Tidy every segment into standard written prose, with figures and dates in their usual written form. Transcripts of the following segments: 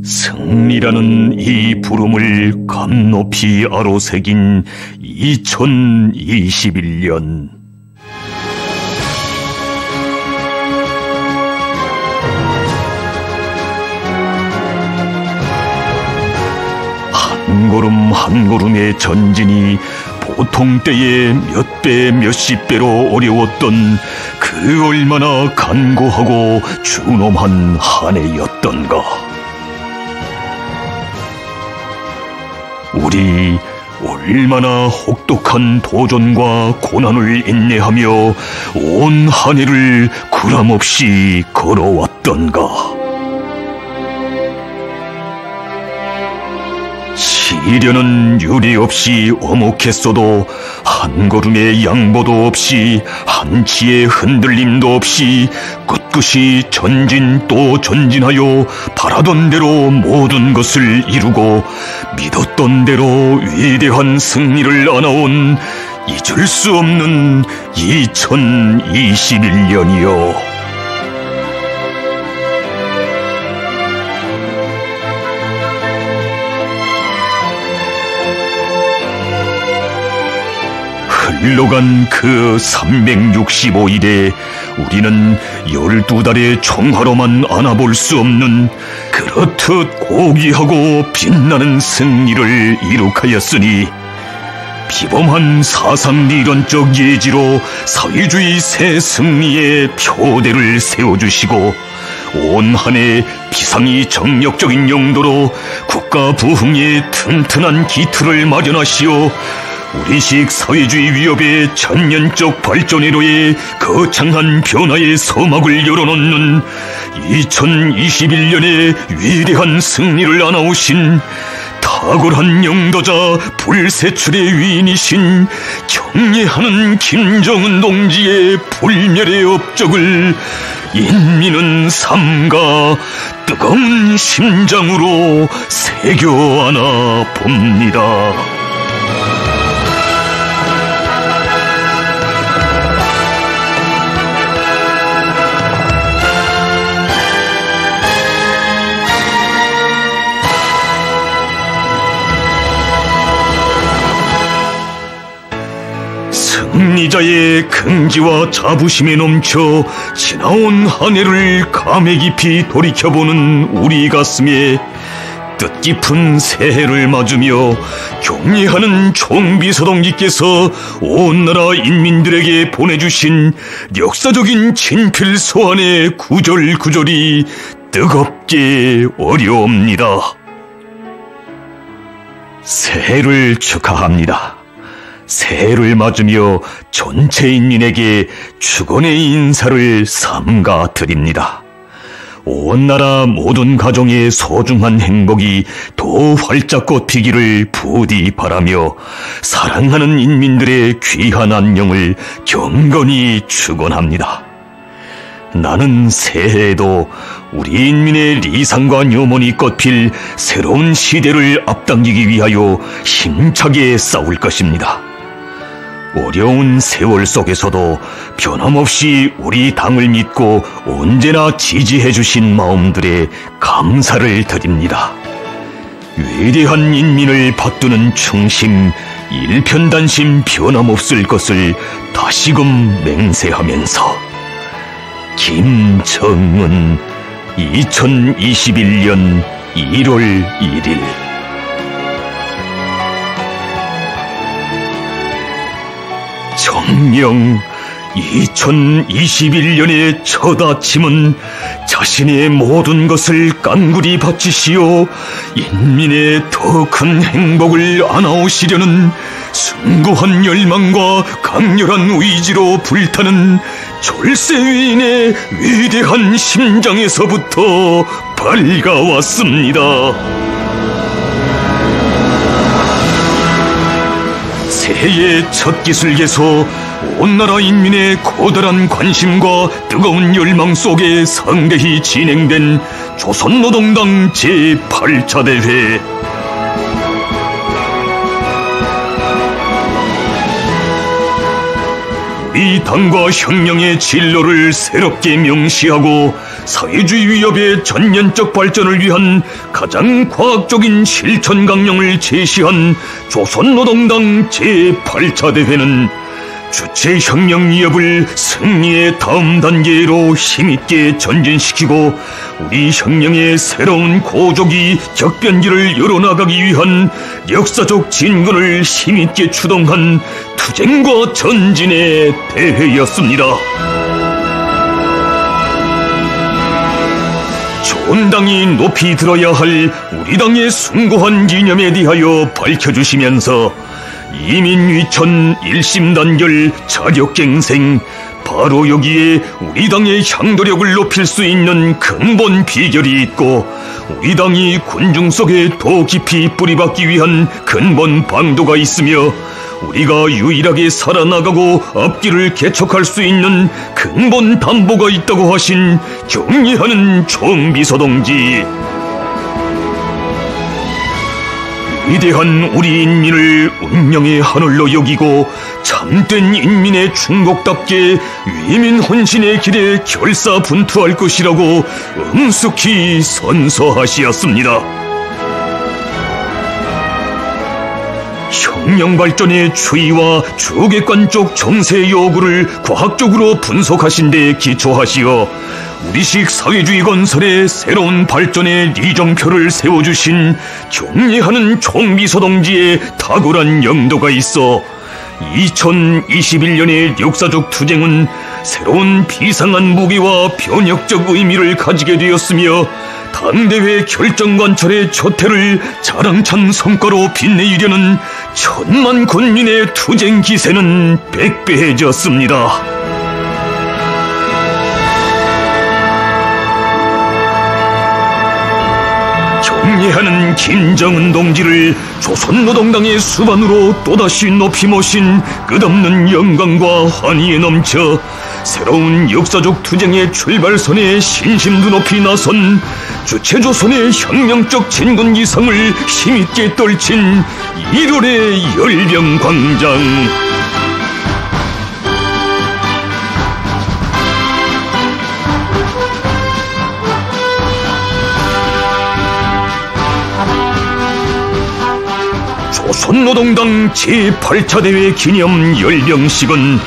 승리라는 이 부름을 감높이 아로새긴 2021년. 한 걸음 한 걸음의 전진이 보통 때의 몇 배 몇십 배로 어려웠던 그 얼마나 간고하고 준엄한 한 해였던가. 우리 얼마나 혹독한 도전과 고난을 인내하며 온 한 해를 그람없이 걸어왔던가. 시련은 유례없이 어목했어도 한 걸음의 양보도 없이 한치의 흔들림도 없이 꿋꿋이 전진 또 전진하여 바라던 대로 모든 것을 이루고 믿었던 대로 위대한 승리를 안아온 잊을 수 없는 2021년이요. 흘러간 그 365일에 우리는 12달의 총하로만 안아볼 수 없는 그렇듯 고귀하고 빛나는 승리를 이룩하였으니 비범한 사상리론적 예지로 사회주의 새 승리의 표대를 세워주시고 온 한 해 비상이 정력적인 용도로 국가 부흥의 튼튼한 기틀을 마련하시어 우리식 사회주의 위협의 천년적 발전회로의 거창한 변화의 서막을 열어놓는 2021년의 위대한 승리를 안아오신 탁월한 영도자 불세출의 위인이신 경례하는 김정은 동지의 불멸의 업적을 인민은 삼가 뜨거운 심장으로 새겨 안아 봅니다. 승리자의 긍지와 자부심에 넘쳐 지나온 한 해를 감회 깊이 돌이켜보는 우리 가슴에 뜻깊은 새해를 맞으며 경례하는 총비서동지께서 온 나라 인민들에게 보내주신 역사적인 친필서한의 구절구절이 뜨겁게 어려옵니다. 새해를 축하합니다. 새해를 맞으며 전체 인민에게 축원의 인사를 삼가 드립니다. 온 나라 모든 가정의 소중한 행복이 더 활짝 꽃피기를 부디 바라며 사랑하는 인민들의 귀한 안녕을 경건히 축원합니다. 나는 새해에도 우리 인민의 리상과 뇨몬이 꽃필 새로운 시대를 앞당기기 위하여 힘차게 싸울 것입니다. 어려운 세월 속에서도 변함없이 우리 당을 믿고 언제나 지지해 주신 마음들에 감사를 드립니다. 위대한 인민을 받드는 충심, 일편단심 변함없을 것을 다시금 맹세하면서 김정은 2021년 1월 1일 정령 2021년의 첫 아침은 자신의 모든 것을 깡그리 바치시어 인민의 더 큰 행복을 안아오시려는 숭고한 열망과 강렬한 의지로 불타는 졸세위인의 위대한 심장에서부터 밝아왔습니다. 새해의 첫 기슭에서 온 나라 인민의 커다란 관심과 뜨거운 열망 속에 상대히 진행된 조선노동당 제8차 대회. 우리 당과 혁명의 진로를 새롭게 명시하고 사회주의 위협의 전면적 발전을 위한 가장 과학적인 실천 강령을 제시한 조선노동당 제8차 대회는 주체 혁명 위협을 승리의 다음 단계로 힘있게 전진시키고 우리 혁명의 새로운 고조기 격변기를 열어나가기 위한 역사적 진군을 힘있게 추동한 투쟁과 전진의 대회였습니다. 좋은 당이 높이 들어야 할 우리 당의 숭고한 이념에 대하여 밝혀주시면서 이민위천 일심단결 자력갱생, 바로 여기에 우리 당의 향도력을 높일 수 있는 근본 비결이 있고 우리 당이 군중 속에 더 깊이 뿌리박기 위한 근본 방도가 있으며 우리가 유일하게 살아나가고 앞길을 개척할 수 있는 근본 담보가 있다고 하신 경의하는 총비서 동지, 위대한 우리 인민을 운명의 하늘로 여기고 참된 인민의 충곡답게 위민 혼신의 길에 결사분투할 것이라고 엄숙히 선서하시었습니다. 혁명 발전의 추이와 주객관적 정세 요구를 과학적으로 분석하신 데 기초하시어 우리식 사회주의 건설의 새로운 발전의 리정표를 세워주신 경의하는 총비서 동지의 탁월한 영도가 있어 2021년의 역사적 투쟁은 새로운 비상한 무게와 변혁적 의미를 가지게 되었으며 당대회 결정관철의 초태를 자랑찬 성과로 빛내려는 천만 군민의 투쟁 기세는 백배해졌습니다. 경애하는 김정은 동지를 조선노동당의 수반으로 또다시 높이 모신 끝없는 영광과 환희에 넘쳐 새로운 역사적 투쟁의 출발선에 신심도 높이 나선 주체조선의 혁명적 진군 기상을 힘있게 떨친 1월의 열병광장, 조선노동당 제8차 대회 기념 열병식은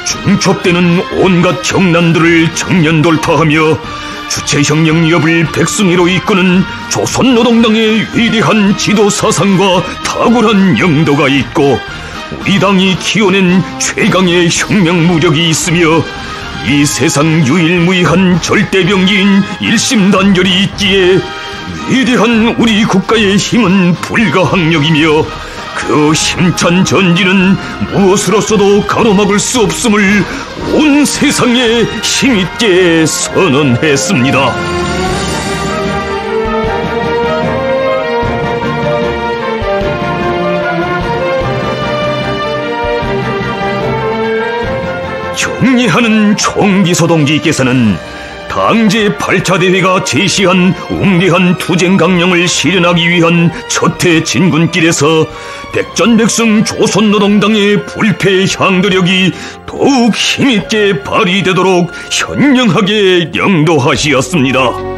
중첩되는 온갖 경난들을 정면 돌파하며 주체혁명 위협을 백승위로 이끄는 조선노동당의 위대한 지도 사상과 탁월한 영도가 있고 우리 당이 키워낸 최강의 혁명 무력이 있으며 이 세상 유일무이한 절대병기인 일심단결이 있기에 위대한 우리 국가의 힘은 불가항력이며 그 힘찬 전진은 무엇으로서도 가로막을 수 없음을 온 세상에 힘있게 선언했습니다. 경의하는 총비서 동지께서는 당 제8차 대회가 제시한 웅대한 투쟁 강령을 실현하기 위한 첫해 진군길에서 백전백승 조선노동당의 불패 향도력이 더욱 힘있게 발휘되도록 현명하게 영도하시었습니다.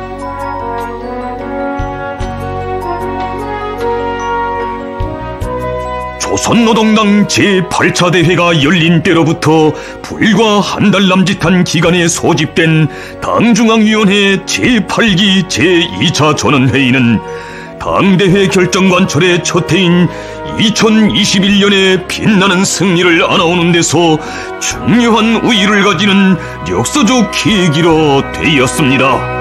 조선노동당 제8차 대회가 열린 때로부터 불과 한 달 남짓한 기간에 소집된 당중앙위원회 제8기 제2차 전원회의는 당대회 결정관철의 첫 해인 2021년에 빛나는 승리를 안아오는 데서 중요한 의의를 가지는 역사적 계기로 되었습니다.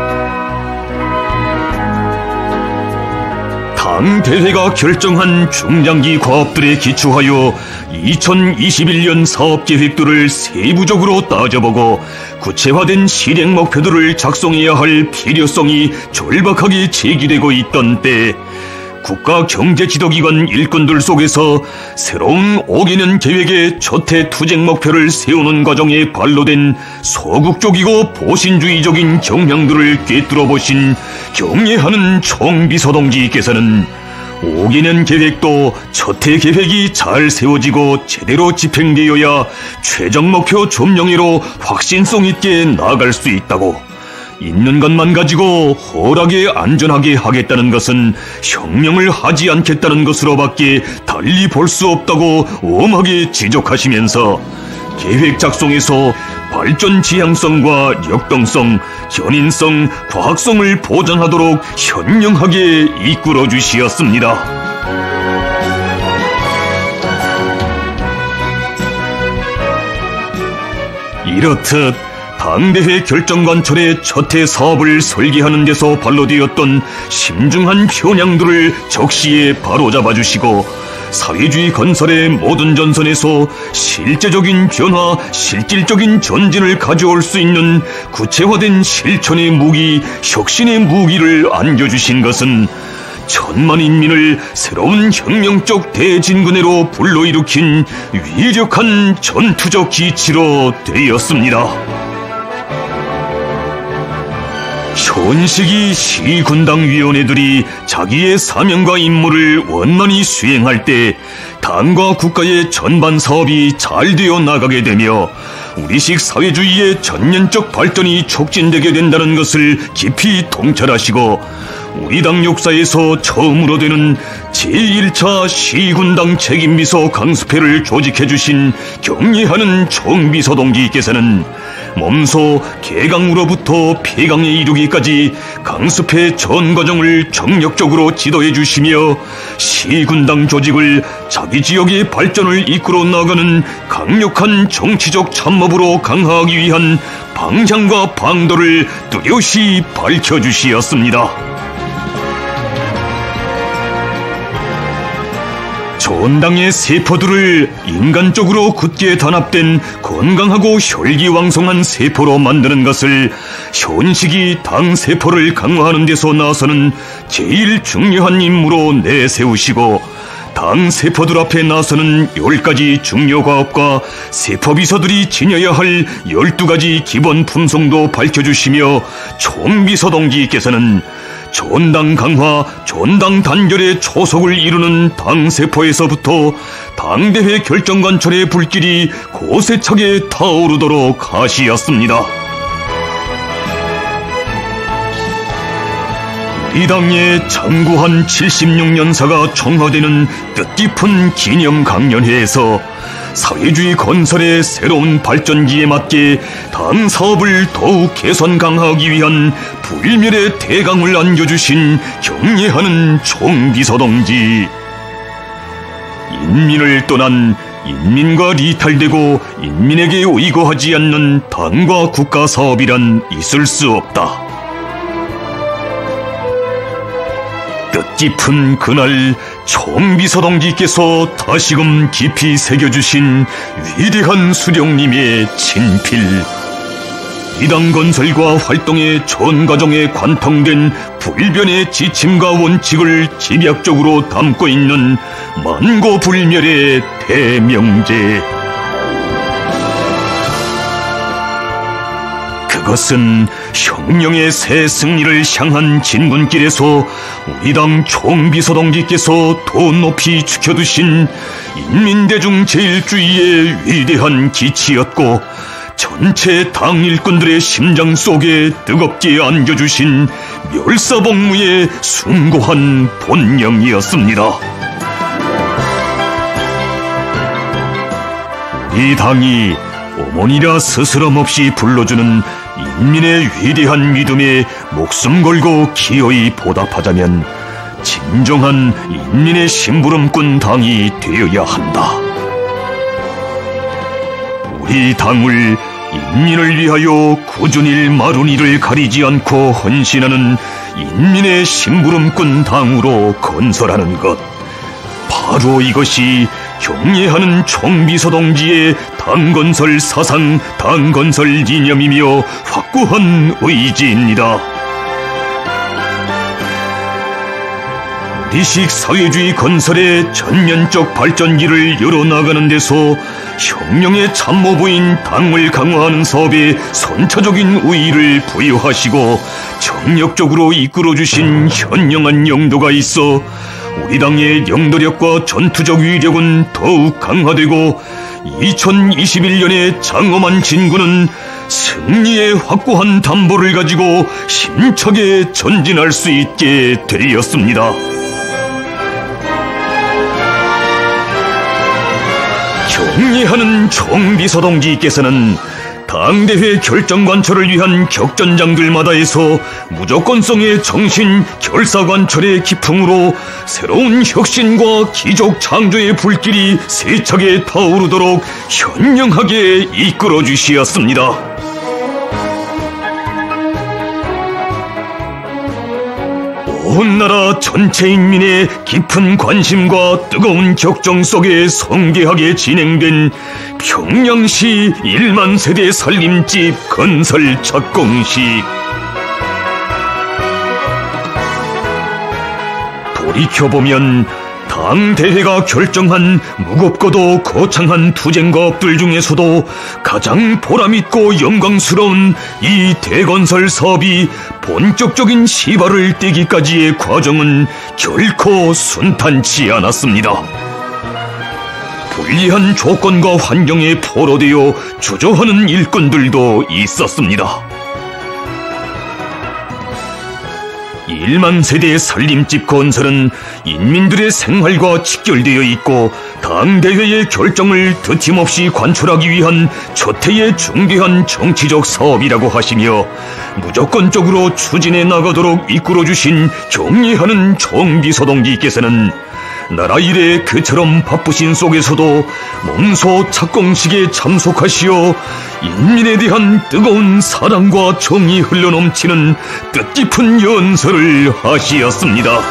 당대회가 결정한 중장기 과업들에 기초하여 2021년 사업계획들을 세부적으로 따져보고 구체화된 실행 목표들을 작성해야 할 필요성이 절박하게 제기되고 있던 때 국가경제지도기관 일꾼들 속에서 새로운 5개년 계획의 첫해 투쟁 목표를 세우는 과정에 관로된 소극적이고 보신주의적인 경향들을 꿰뚫어 보신 경애하는 총비서 동지께서는 5개년 계획도 첫 해 계획이 잘 세워지고 제대로 집행되어야 최종 목표 점령으로 확신성 있게 나아갈 수 있다고. 있는 것만 가지고 허락에 안전하게 하겠다는 것은 혁명을 하지 않겠다는 것으로밖에 달리 볼 수 없다고 엄하게 지적하시면서 계획 작성에서 발전 지향성과 역동성, 견인성, 과학성을 보장하도록 현명하게 이끌어 주시었습니다. 이렇듯 당대회 결정관철의 첫 해 사업을 설계하는 데서 발로되었던 심중한 현황들을 적시에 바로잡아 주시고 사회주의 건설의 모든 전선에서 실제적인 변화, 실질적인 전진을 가져올 수 있는 구체화된 실천의 무기, 혁신의 무기를 안겨주신 것은 천만 인민을 새로운 혁명적 대진군회로 불러일으킨 위력한 전투적 기치로 되었습니다. 현시기 시군당위원회들이 자기의 사명과 임무를 원만히 수행할 때 당과 국가의 전반 사업이 잘 되어 나가게 되며 우리식 사회주의의 전면적 발전이 촉진되게 된다는 것을 깊이 통찰하시고 우리 당 역사에서 처음으로 되는 제1차 시군당 책임비서 강습회를 조직해주신 경례하는 총비서 동지께서는 몸소 개강으로부터 폐강에 이르기까지 강습회 전 과정을 정력적으로 지도해 주시며 시군당 조직을 자기 지역의 발전을 이끌어 나가는 강력한 정치적 참모부로 강화하기 위한 방향과 방도를 뚜렷이 밝혀주시었습니다. 전당의 세포들을 인간적으로 굳게 단합된 건강하고 혈기왕성한 세포로 만드는 것을 현시기 당 세포를 강화하는 데서 나서는 제일 중요한 임무로 내세우시고 당 세포들 앞에 나서는 10가지 중요 과업과 세포비서들이 지녀야 할 12가지 기본 품성도 밝혀주시며 총비서 동지께서는 전당 강화, 전당 단결의 초석을 이루는 당세포에서부터 당대회 결정관철의 불길이 고세차게 타오르도록 하시었습니다. 이 당의 장구한 76년사가 청화되는 뜻깊은 기념 강연회에서 사회주의 건설의 새로운 발전기에 맞게 당 사업을 더욱 개선 강화하기 위한 불멸의 대강을 안겨주신 경례하는 총비서 동지. 인민을 떠난 인민과 이탈되고 인민에게 의거하지 않는 당과 국가 사업이란 있을 수 없다. 뜻깊은 그날 총비서 동지께서 다시금 깊이 새겨주신 위대한 수령님의 친필, 이 당 건설과 활동의 전 과정에 관통된 불변의 지침과 원칙을 집약적으로 담고 있는 만고불멸의 대명제. 그것은 혁명의 새 승리를 향한 진군길에서 우리 당 총비서 동지께서 더 높이 지켜두신 인민대중 제일주의의 위대한 기치였고 전체 당 일꾼들의 심장 속에 뜨겁게 안겨주신 멸사복무의 숭고한 본령이었습니다. 이 당이 어머니라 스스럼 없이 불러주는 인민의 위대한 믿음에 목숨 걸고 기어이 보답하자면 진정한 인민의 심부름꾼 당이 되어야 한다. 우리 당을 인민을 위하여 꾸준히 마른 이를 가리지 않고 헌신하는 인민의 심부름꾼 당으로 건설하는 것, 바로 이것이 경례하는 총비서 동지의 당건설 사상, 당건설 이념이며 확고한 의지입니다. 우리식 사회주의 건설의 전면적 발전기를 열어나가는 데서 혁명의 참모부인 당을 강화하는 사업에 선차적인 우위를 부여하시고 정력적으로 이끌어주신 현명한 영도가 있어 우리 당의 영도력과 전투적 위력은 더욱 강화되고 2021년의 장엄한 진군은 승리의 확고한 담보를 가지고 힘차게 전진할 수 있게 되었습니다. 경례하는 총비서동지께서는 당대회 결정관철을 위한 격전장들마다에서 무조건성의 정신 결사관철의 기풍으로 새로운 혁신과 기적 창조의 불길이 세차게 타오르도록 현명하게 이끌어 주시었습니다. 온 나라 전체 인민의 깊은 관심과 뜨거운 격정 속에 성대하게 진행된 평양시 1만 세대 살림집 건설 착공식. 돌이켜보면 당대회가 결정한 무겁고도 거창한 투쟁과업들 중에서도 가장 보람있고 영광스러운 이 대건설 사업이 본격적인 시발을 떼기까지의 과정은 결코 순탄치 않았습니다. 불리한 조건과 환경에 포로되어 주저하는 일꾼들도 있었습니다. 1만 세대의 살림집 건설은 인민들의 생활과 직결되어 있고 당대회의 결정을 드팀없이 관철하기 위한 초태의 중대한 정치적 사업이라고 하시며 무조건적으로 추진해 나가도록 이끌어주신 경례하는 총비서동지께서는 나라 일에 그처럼 바쁘신 속에서도 몸소 착공식에 참석하시어 인민에 대한 뜨거운 사랑과 정이 흘러넘치는 뜻깊은 연설을 하시었습니다.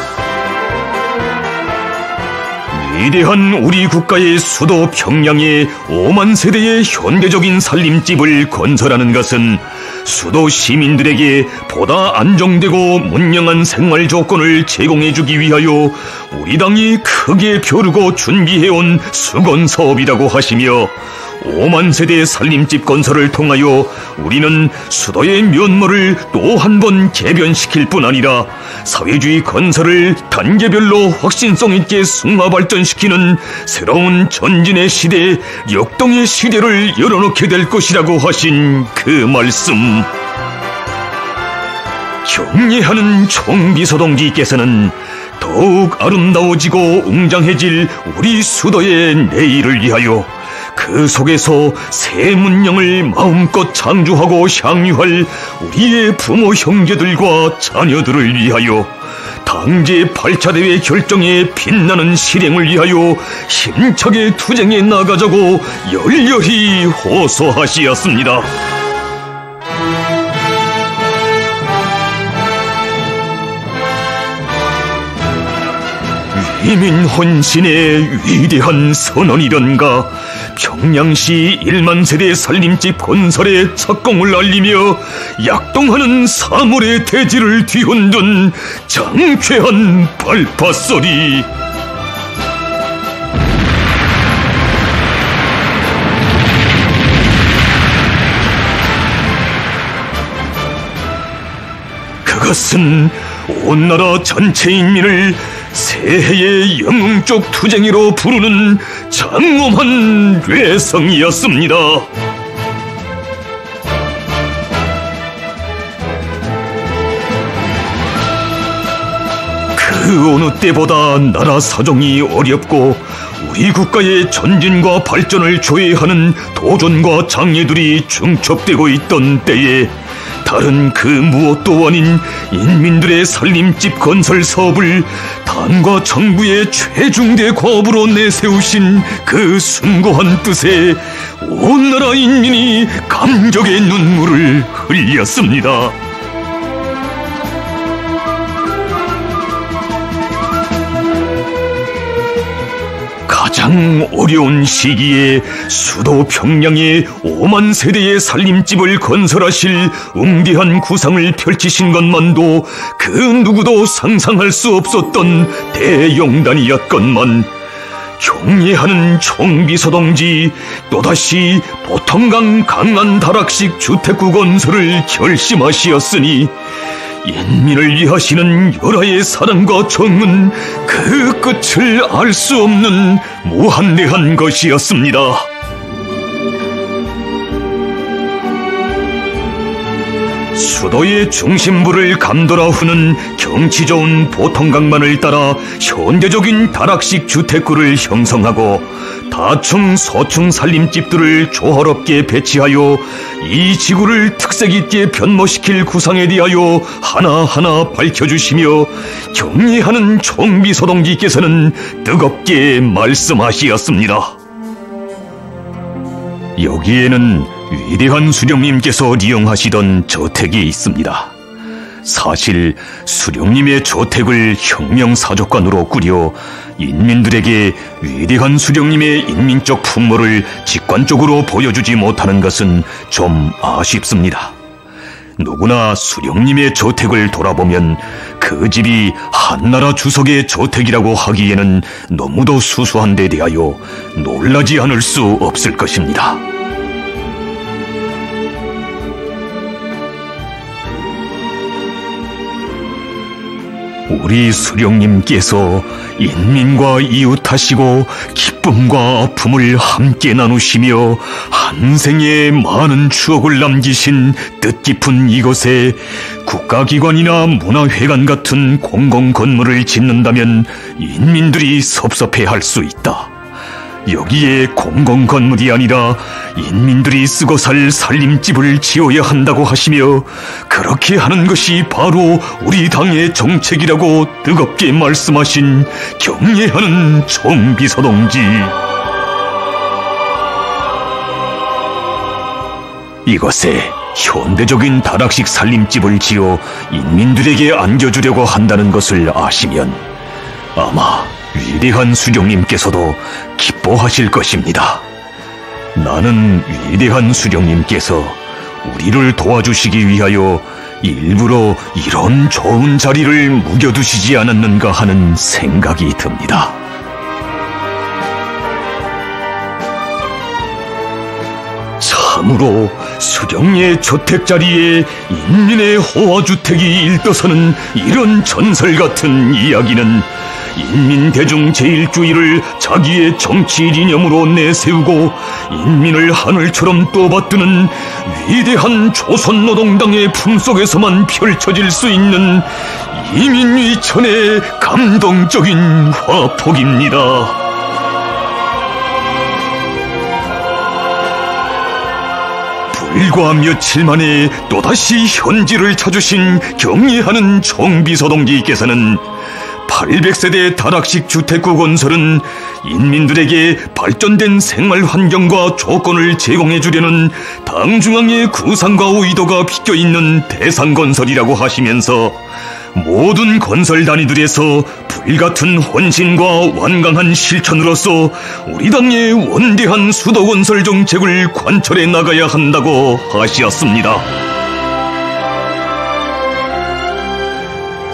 위대한 우리 국가의 수도 평양에 5만 세대의 현대적인 살림집을 건설하는 것은 수도 시민들에게 보다 안정되고 문명한 생활 조건을 제공해주기 위하여 우리 당이 크게 벼르고 준비해온 수건 사업이라고 하시며 5만 세대의 살림집 건설을 통하여 우리는 수도의 면모를 또 한 번 개변시킬 뿐 아니라 사회주의 건설을 단계별로 확신성 있게 승화 발전시키는 새로운 전진의 시대, 역동의 시대를 열어놓게 될 것이라고 하신 그 말씀. 경례하는 총비서동지께서는 더욱 아름다워지고 웅장해질 우리 수도의 내일을 위하여 그 속에서 새 문명을 마음껏 창조하고 향유할 우리의 부모 형제들과 자녀들을 위하여 당제 8차 대회 결정의 빛나는 실행을 위하여 힘차게 투쟁해 나가자고 열렬히 호소하시었습니다. 위민 혼신의 위대한 선언이던가 평양시 1만 세대 살림집 건설의 착공을 알리며 약동하는 사물의 대지를 뒤흔든 장쾌한 발파소리. 그것은 온 나라 전체 인민을 새해의 영웅적 투쟁이로 부르는 장엄한 뇌성이었습니다. 그 어느 때보다 나라 사정이 어렵고 우리 국가의 전진과 발전을 조회하는 도전과 장애들이 중첩되고 있던 때에 다른 그 무엇도 아닌 인민들의 살림집 건설 사업을 당과 정부의 최중대 과업으로 내세우신 그 숭고한 뜻에 온 나라 인민이 감격의 눈물을 흘렸습니다. 가장 어려운 시기에 수도 평양에 5만 세대의 살림집을 건설하실 웅대한 구상을 펼치신 것만도 그 누구도 상상할 수 없었던 대영단이었건만 경례하는 총비서동지 또다시 보통강 강남 다락식 주택구 건설을 결심하시었으니 인민을 위하시는 열하의 사랑과 정은 그 끝을 알 수 없는 무한대한 것이었습니다. 수도의 중심부를 감돌아 후는 경치 좋은 보통강만을 따라 현대적인 다락식 주택구를 형성하고 다층 소층 살림집들을 조화롭게 배치하여 이 지구를 특색 있게 변모시킬 구상에 대하여 하나하나 밝혀주시며 경례하는 총비서동지께서는 뜨겁게 말씀하시었습니다. 여기에는 위대한 수령님께서 리용하시던 저택이 있습니다. 사실 수령님의 저택을 혁명사족관으로 꾸려 인민들에게 위대한 수령님의 인민적 풍모를 직관적으로 보여주지 못하는 것은 좀 아쉽습니다. 누구나 수령님의 저택을 돌아보면 그 집이 한나라 주석의 저택이라고 하기에는 너무도 수수한 데 대하여 놀라지 않을 수 없을 것입니다. 우리 수령님께서 인민과 이웃하시고 기쁨과 아픔을 함께 나누시며 한 생에 많은 추억을 남기신 뜻깊은 이곳에 국가기관이나 문화회관 같은 공공건물을 짓는다면 인민들이 섭섭해할 수 있다. 여기에 공공건물이 아니라 인민들이 쓰고 살 살림집을 지어야 한다고 하시며 그렇게 하는 것이 바로 우리 당의 정책이라고 뜨겁게 말씀하신 경례하는 총비서동지. 이곳에 현대적인 다락식 살림집을 지어 인민들에게 안겨주려고 한다는 것을 아시면 아마 위대한 수령님께서도 기뻐하실 것입니다. 나는 위대한 수령님께서 우리를 도와주시기 위하여 일부러 이런 좋은 자리를 묵여두시지 않았는가 하는 생각이 듭니다. 참으로 수령의 저택 자리에 인민의 호화주택이 일떠서는 이런 전설 같은 이야기는 인민대중 제일주의를 자기의 정치 이념으로 내세우고 인민을 하늘처럼 떠받드는 위대한 조선노동당의 품속에서만 펼쳐질 수 있는 이민위천의 감동적인 화폭입니다. 불과 며칠 만에 또다시 현지를 찾으신 경례하는 총비서동지께서는 800세대 다락식 주택구 건설은 인민들에게 발전된 생활 환경과 조건을 제공해 주려는 당중앙의 구상과 의도가 비껴있는 대상건설이라고 하시면서 모든 건설 단위들에서 불같은 헌신과 완강한 실천으로서 우리 당의 원대한 수도건설 정책을 관철해 나가야 한다고 하셨습니다.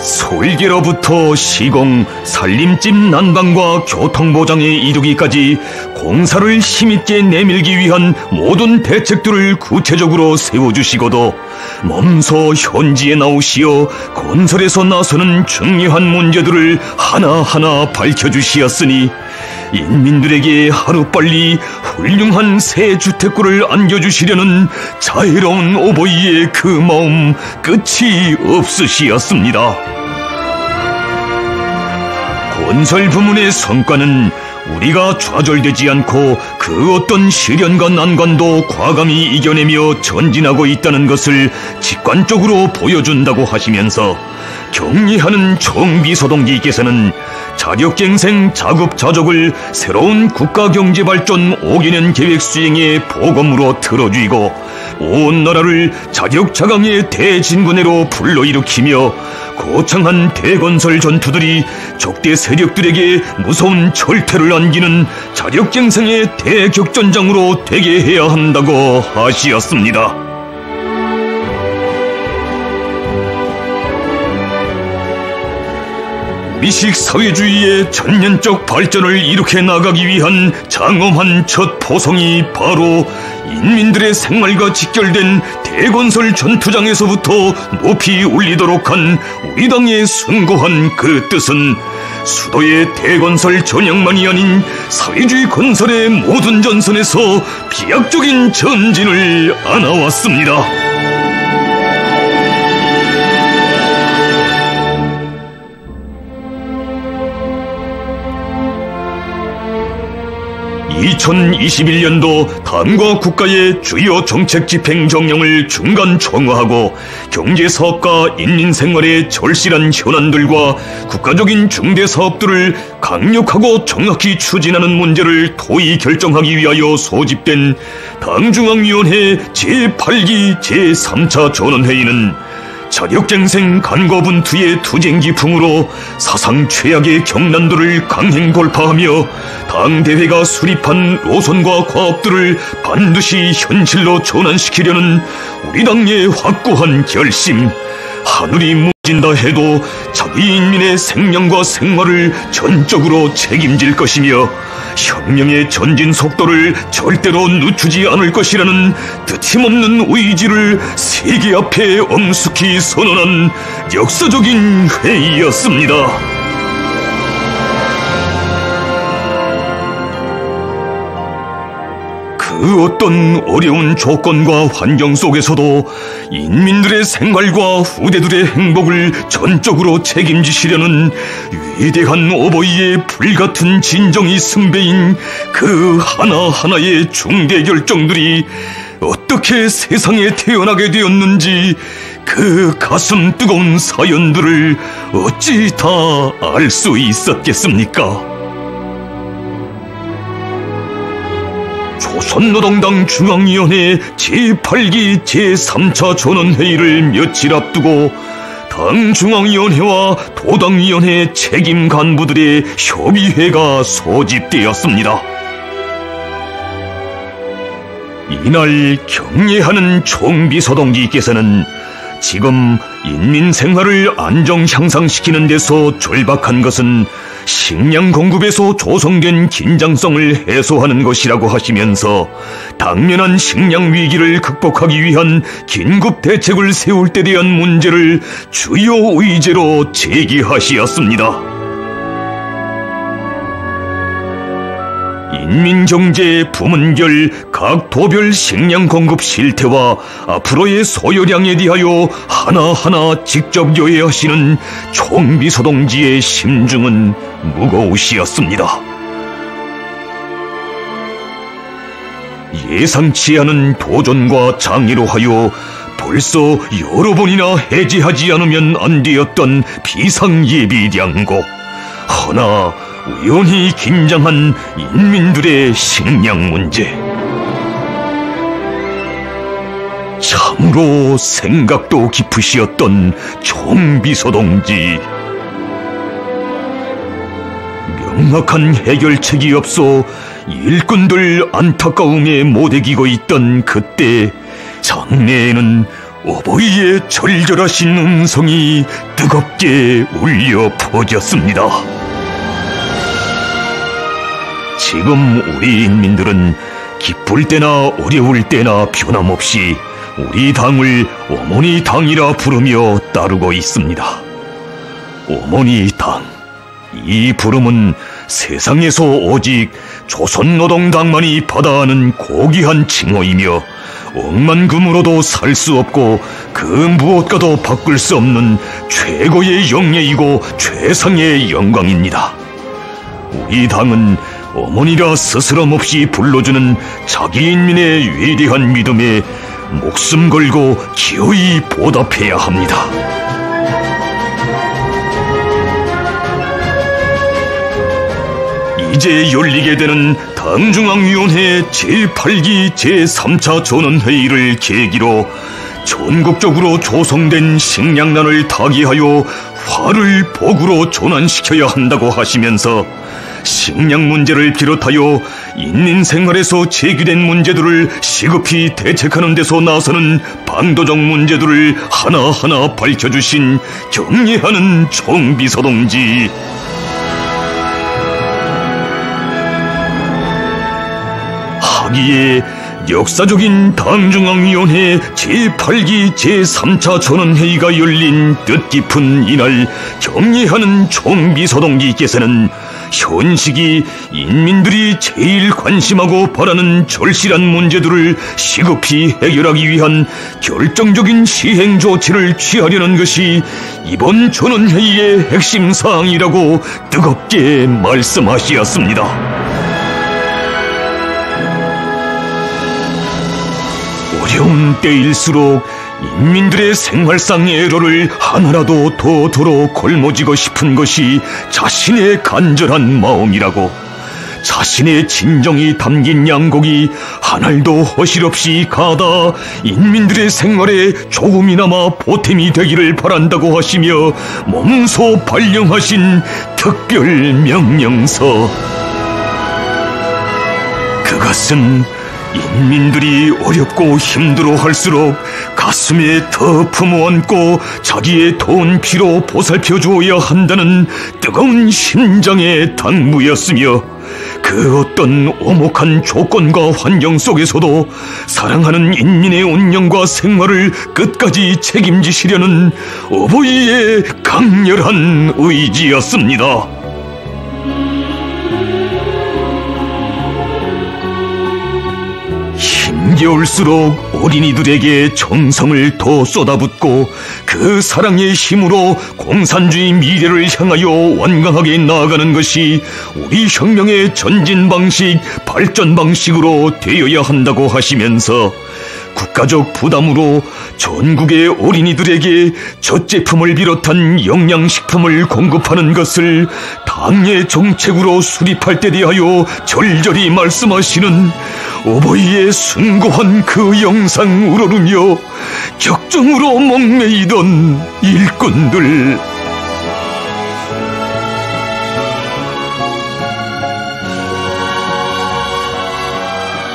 설계로부터 시공, 살림집 난방과 교통보장에 이르기까지 공사를 힘있게 내밀기 위한 모든 대책들을 구체적으로 세워주시고도 몸소 현지에 나오시어 건설에서 나서는 중요한 문제들을 하나하나 밝혀주시었으니 인민들에게 하루빨리 훌륭한 새 주택구를 안겨주시려는 자애로운 오보이의 그 마음 끝이 없으시었습니다. 건설 부문의 성과는 우리가 좌절되지 않고 그 어떤 시련과 난관도 과감히 이겨내며 전진하고 있다는 것을 직관적으로 보여준다고 하시면서 경례하는 총비서동지께서는 자력갱생 자급자족을 새로운 국가경제발전 5개년 계획 수행의 보검으로 틀어주이고 온 나라를 자력자강의 대진군해로 불러일으키며 거창한 대건설 전투들이 적대 세력들에게 무서운 절퇴를 안기는 자력갱생의 대격전장으로 되게 해야 한다고 하시었습니다. 우리식 사회주의의 전면적 발전을 일으켜 나가기 위한 장엄한 첫 포성이 바로 인민들의 생활과 직결된 대건설 전투장에서부터 높이 울리도록 한 우리 당의 숭고한 그 뜻은 수도의 대건설 전역만이 아닌 사회주의 건설의 모든 전선에서 비약적인 전진을 안아왔습니다. 2021년도 당과 국가의 주요 정책 집행 정령을 중간 총화하고 경제사업과 인민생활의 절실한 현안들과 국가적인 중대사업들을 강력하고 정확히 추진하는 문제를 토의 결정하기 위하여 소집된 당중앙위원회 제8기 제3차 전원회의는 자력갱생 간거분투의 투쟁기풍으로 사상 최악의 경난도를 강행 돌파하며 당대회가 수립한 노선과 과업들을 반드시 현실로 전환시키려는 우리 당의 확고한 결심, 하늘이 무너진다 해도 자기 인민의 생명과 생활을 전적으로 책임질 것이며 혁명의 전진 속도를 절대로 늦추지 않을 것이라는 뜻힘없는 의지를 세계 앞에 엄숙히 선언한 역사적인 회의였습니다. 그 어떤 어려운 조건과 환경 속에서도 인민들의 생활과 후대들의 행복을 전적으로 책임지시려는 위대한 어버이의 불같은 진정이 승배인 그 하나하나의 중대 결정들이 어떻게 세상에 태어나게 되었는지 그 가슴 뜨거운 사연들을 어찌 다 알 수 있었겠습니까? 조선노동당 중앙위원회 제8기 제3차 전원회의를 며칠 앞두고 당 중앙위원회와 도당위원회 책임 간부들의 협의회가 소집되었습니다. 이날 경례하는 총비서동지께서는 지금 인민 생활을 안정 향상시키는 데서 절박한 것은 식량 공급에서 조성된 긴장성을 해소하는 것이라고 하시면서 당면한 식량 위기를 극복하기 위한 긴급 대책을 세울 때 대한 문제를 주요 의제로 제기하시었습니다. 인민경제 부문별 각 도별 식량 공급 실태와 앞으로의 소요량에 대하여 하나하나 직접 요해하시는 총비서동지의 심중은 무거우시었습니다. 예상치 않은 도전과 장애로 하여 벌써 여러 번이나 해제하지 않으면 안 되었던 비상예비량고, 허나 우연히 긴장한 인민들의 식량 문제. 참으로 생각도 깊으시었던 총비서동지. 명확한 해결책이 없어 일꾼들 안타까움에 못 이기고 있던 그때 장내에는 어버이의 절절하신 음성이 뜨겁게 울려 퍼졌습니다. 지금 우리 인민들은 기쁠 때나 어려울 때나 변함없이 우리 당을 어머니 당이라 부르며 따르고 있습니다. 어머니 당, 이 부름은 세상에서 오직 조선노동당만이 받아하는 고귀한 칭호이며 억만금으로도 살 수 없고 그 무엇과도 바꿀 수 없는 최고의 영예이고 최상의 영광입니다. 우리 당은 어머니라 스스럼 없이 불러주는 자기 인민의 위대한 믿음에 목숨 걸고 기어이 보답해야 합니다. 이제 열리게 되는 당중앙위원회 제8기 제3차 전원회의를 계기로 전국적으로 조성된 식량난을 타개하여 화를 복으로 전환시켜야 한다고 하시면서 식량 문제를 비롯하여 인민 생활에서 제기된 문제들을 시급히 대책하는 데서 나서는 방도적 문제들을 하나하나 밝혀주신 경례하는 총비서동지. 하기에 역사적인 당중앙위원회 제8기 제3차 전원회의가 열린 뜻깊은 이날 경례하는 총비서동지께서는 현 시기 인민들이 제일 관심하고 바라는 절실한 문제들을 시급히 해결하기 위한 결정적인 시행 조치를 취하려는 것이 이번 전원회의의 핵심 사항이라고 뜨겁게 말씀하시었습니다. 어려운 때일수록 인민들의 생활상 애로를 하나라도 더 덜어 걸머쥐고 싶은 것이 자신의 간절한 마음이라고, 자신의 진정이 담긴 양곡이 하늘도 허실없이 가다 인민들의 생활에 조금이나마 보탬이 되기를 바란다고 하시며 몸소 발령하신 특별 명령서. 그것은 인민들이 어렵고 힘들어할수록 가슴에 더 품어안고 자기의 더운 피로 보살펴 주어야 한다는 뜨거운 심장의 당부였으며, 그 어떤 오목한 조건과 환경 속에서도 사랑하는 인민의 운영과 생활을 끝까지 책임지시려는 어버이의 강렬한 의지였습니다. 힘겨울수록 어린이들에게 정성을 더 쏟아붓고 그 사랑의 힘으로 공산주의 미래를 향하여 완강하게 나아가는 것이 우리 혁명의 전진 방식, 발전 방식으로 되어야 한다고 하시면서 국가적 부담으로 전국의 어린이들에게 젖제품을 비롯한 영양식품을 공급하는 것을 당의 정책으로 수립할 때 대하여 절절히 말씀하시는 어버이의 숭고한 그 영상 우러르며 격정으로 목매이던 일꾼들.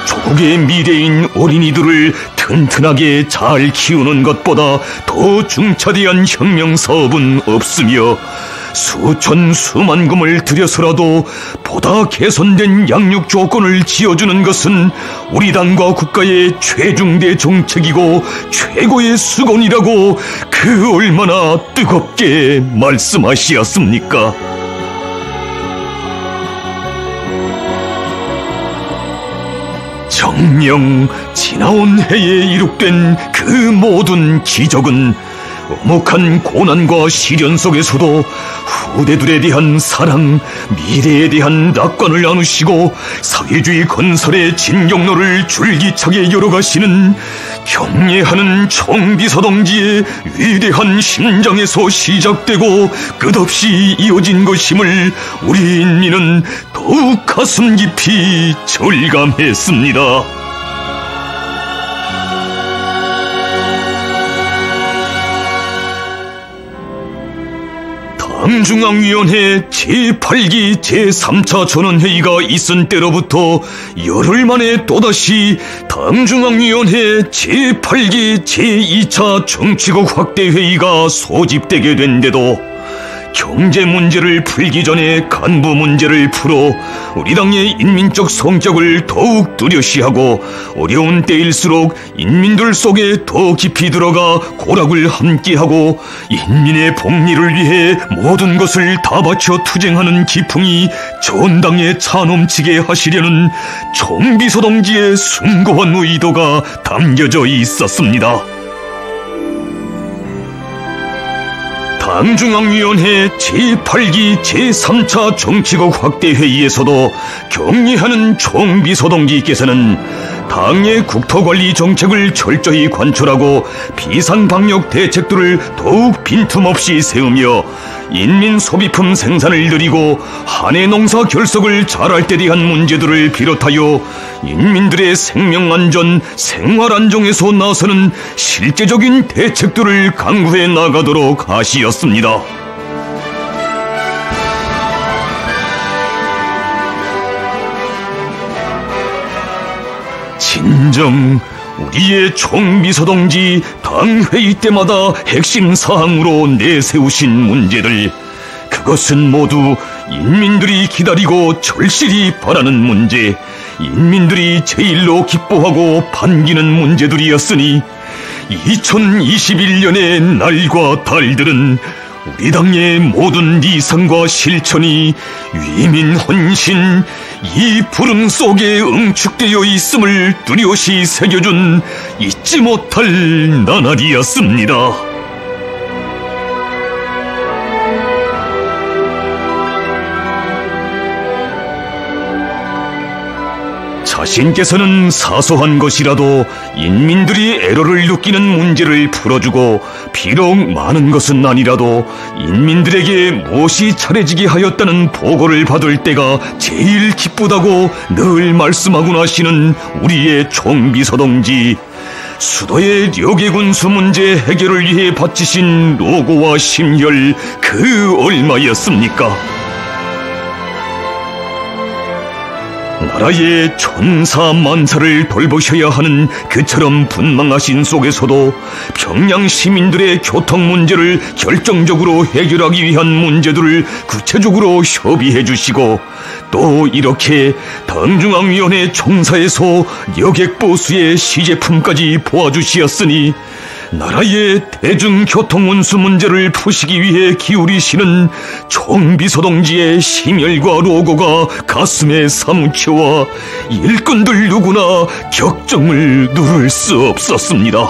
조국의 미래인 어린이들을 튼튼하게 잘 키우는 것보다 더 중차대한 혁명 사업은 없으며, 수천 수만 금을 들여서라도 보다 개선된 양육 조건을 지어주는 것은 우리 당과 국가의 최중대 정책이고 최고의 수건이라고 그 얼마나 뜨겁게 말씀하시었습니까? 정녕 지나온 해에 이룩된 그 모든 기적은 오목한 고난과 시련 속에서도 후대들에 대한 사랑, 미래에 대한 낙관을 나누시고 사회주의 건설의 진경로를 줄기차게 열어가시는 경례하는 총비서동지의 위대한 심장에서 시작되고 끝없이 이어진 것임을 우리 인민은 더욱 가슴 깊이 절감했습니다. 당중앙위원회 제8기 제3차 전원회의가 있은 때로부터 열흘 만에 또다시 당중앙위원회 제8기 제2차 정치국 확대회의가 소집되게 된데도 경제 문제를 풀기 전에 간부 문제를 풀어 우리 당의 인민적 성격을 더욱 뚜렷이하고 어려운 때일수록 인민들 속에 더 깊이 들어가 고락을 함께하고 인민의 복리를 위해 모든 것을 다 바쳐 투쟁하는 기풍이 전당에 차넘치게 하시려는 총비서동지의 숭고한 의도가 담겨져 있었습니다. 당중앙위원회 제8기 제3차 정치국 확대회의에서도 경례하는 총비서동지께서는 당의 국토관리 정책을 철저히 관철하고 비상방역 대책들을 더욱 빈틈없이 세우며 인민 소비품 생산을 늘리고 한해 농사 결석을 잘할 때 대한 문제들을 비롯하여 인민들의 생명안전, 생활안정에서 나서는 실제적인 대책들을 강구해 나가도록 하시었습니다. 진정 우리의 총비서동지 당회의 때마다 핵심 사항으로 내세우신 문제들, 그것은 모두 인민들이 기다리고 절실히 바라는 문제, 인민들이 제일로 기뻐하고 반기는 문제들이었으니 2021년의 날과 달들은 우리 당의 모든 리상과 실천이 위민 헌신, 이 부름 속에 응축되어 있음을 뚜렷이 새겨준 잊지 못할 나날이었습니다. 자신께서는 사소한 것이라도 인민들이 애로를 느끼는 문제를 풀어주고, 비록 많은 것은 아니라도 인민들에게 무엇이 잘해지게 하였다는 보고를 받을 때가 제일 기쁘다고 늘 말씀하곤 하시는 우리의 총비서동지, 수도의 려계군수 문제 해결을 위해 바치신 노고와 심혈, 그 얼마였습니까? 나라의 천사만사를 돌보셔야 하는 그처럼 분망하신 속에서도 평양 시민들의 교통 문제를 결정적으로 해결하기 위한 문제들을 구체적으로 협의해 주시고, 또 이렇게 당중앙위원회 총사에서 여객보수의 시제품까지 보아주시었으니 나라의 대중교통운수 문제를 푸시기 위해 기울이시는 총비서동지의 심혈과 노고가 가슴에 사무쳐와 일꾼들 누구나 격정을 누를 수 없었습니다.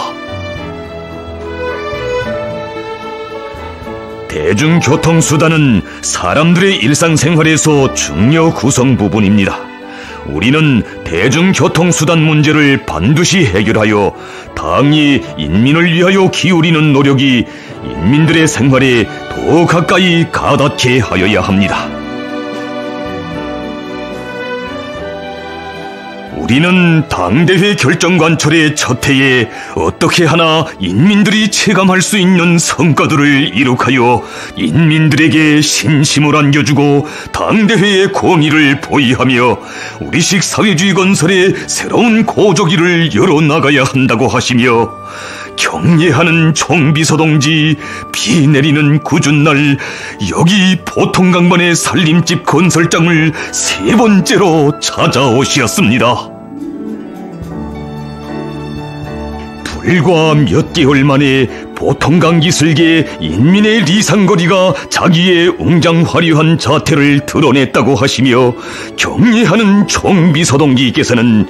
대중교통수단은 사람들의 일상생활에서 중요 구성 부분입니다. 우리는 대중교통수단 문제를 반드시 해결하여 당이 인민을 위하여 기울이는 노력이 인민들의 생활에 더 가까이 가닿게 하여야 합니다. 우리는 당대회 결정관철의 첫 해에 어떻게 하나 인민들이 체감할 수 있는 성과들을 이룩하여 인민들에게 신심을 안겨주고 당대회의 공의를 보이하며 우리식 사회주의 건설의 새로운 고조기를 열어나가야 한다고 하시며, 경례하는 총비서동지, 비 내리는 궂은 날 여기 보통강반의 살림집 건설장을 세 번째로 찾아오시었습니다. 불과 몇 개월 만에 보통강 기슭에 인민의 리상거리가 자기의 웅장 화려한 자태를 드러냈다고 하시며, 경례하는 총비서동지께서는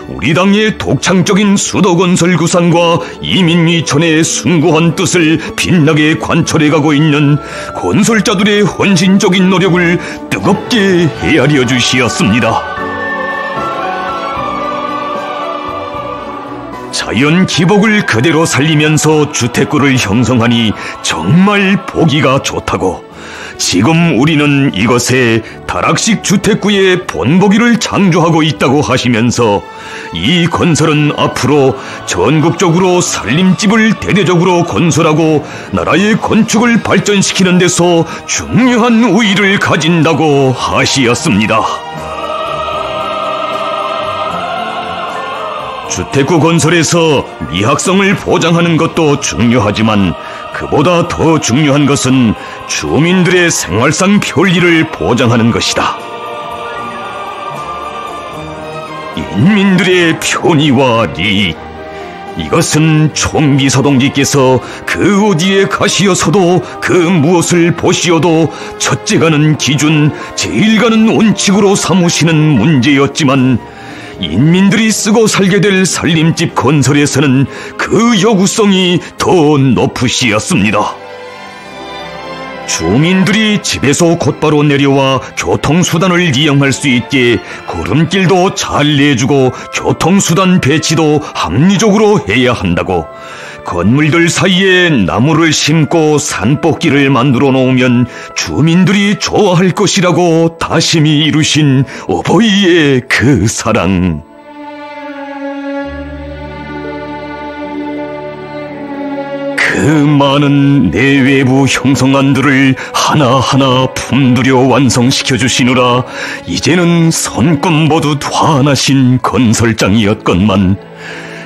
우리 당의 독창적인 수도건설 구상과 이민위천의 숭고한 뜻을 빛나게 관철해가고 있는 건설자들의 헌신적인 노력을 뜨겁게 헤아려 주시었습니다. 자연 기복을 그대로 살리면서 주택구를 형성하니 정말 보기가 좋다고, 지금 우리는 이것에 다락식 주택구의 본보기를 창조하고 있다고 하시면서, 이 건설은 앞으로 전국적으로 살림집을 대대적으로 건설하고 나라의 건축을 발전시키는 데서 중요한 우위를 가진다고 하시었습니다. 주택구 건설에서 미학성을 보장하는 것도 중요하지만 그보다 더 중요한 것은 주민들의 생활상 편리를 보장하는 것이다. 인민들의 편의와 이익, 이것은 총비서동지께서 그 어디에 가시어서도 그 무엇을 보시어도 첫째 가는 기준, 제일 가는 원칙으로 삼으시는 문제였지만, 인민들이 쓰고 살게 될 살림집 건설에서는 그 요구성이 더 높으시었습니다. 주민들이 집에서 곧바로 내려와 교통수단을 이용할 수 있게 걸음길도 잘 내주고 교통수단 배치도 합리적으로 해야 한다고, 건물들 사이에 나무를 심고 산꼭길을 만들어 놓으면 주민들이 좋아할 것이라고 다심히 이루신 어버이의 그 사랑. 그 많은 내외부 형성안들을 하나하나 품들여 완성시켜 주시느라 이제는 손꼽 모두 환하신 건설장이었건만,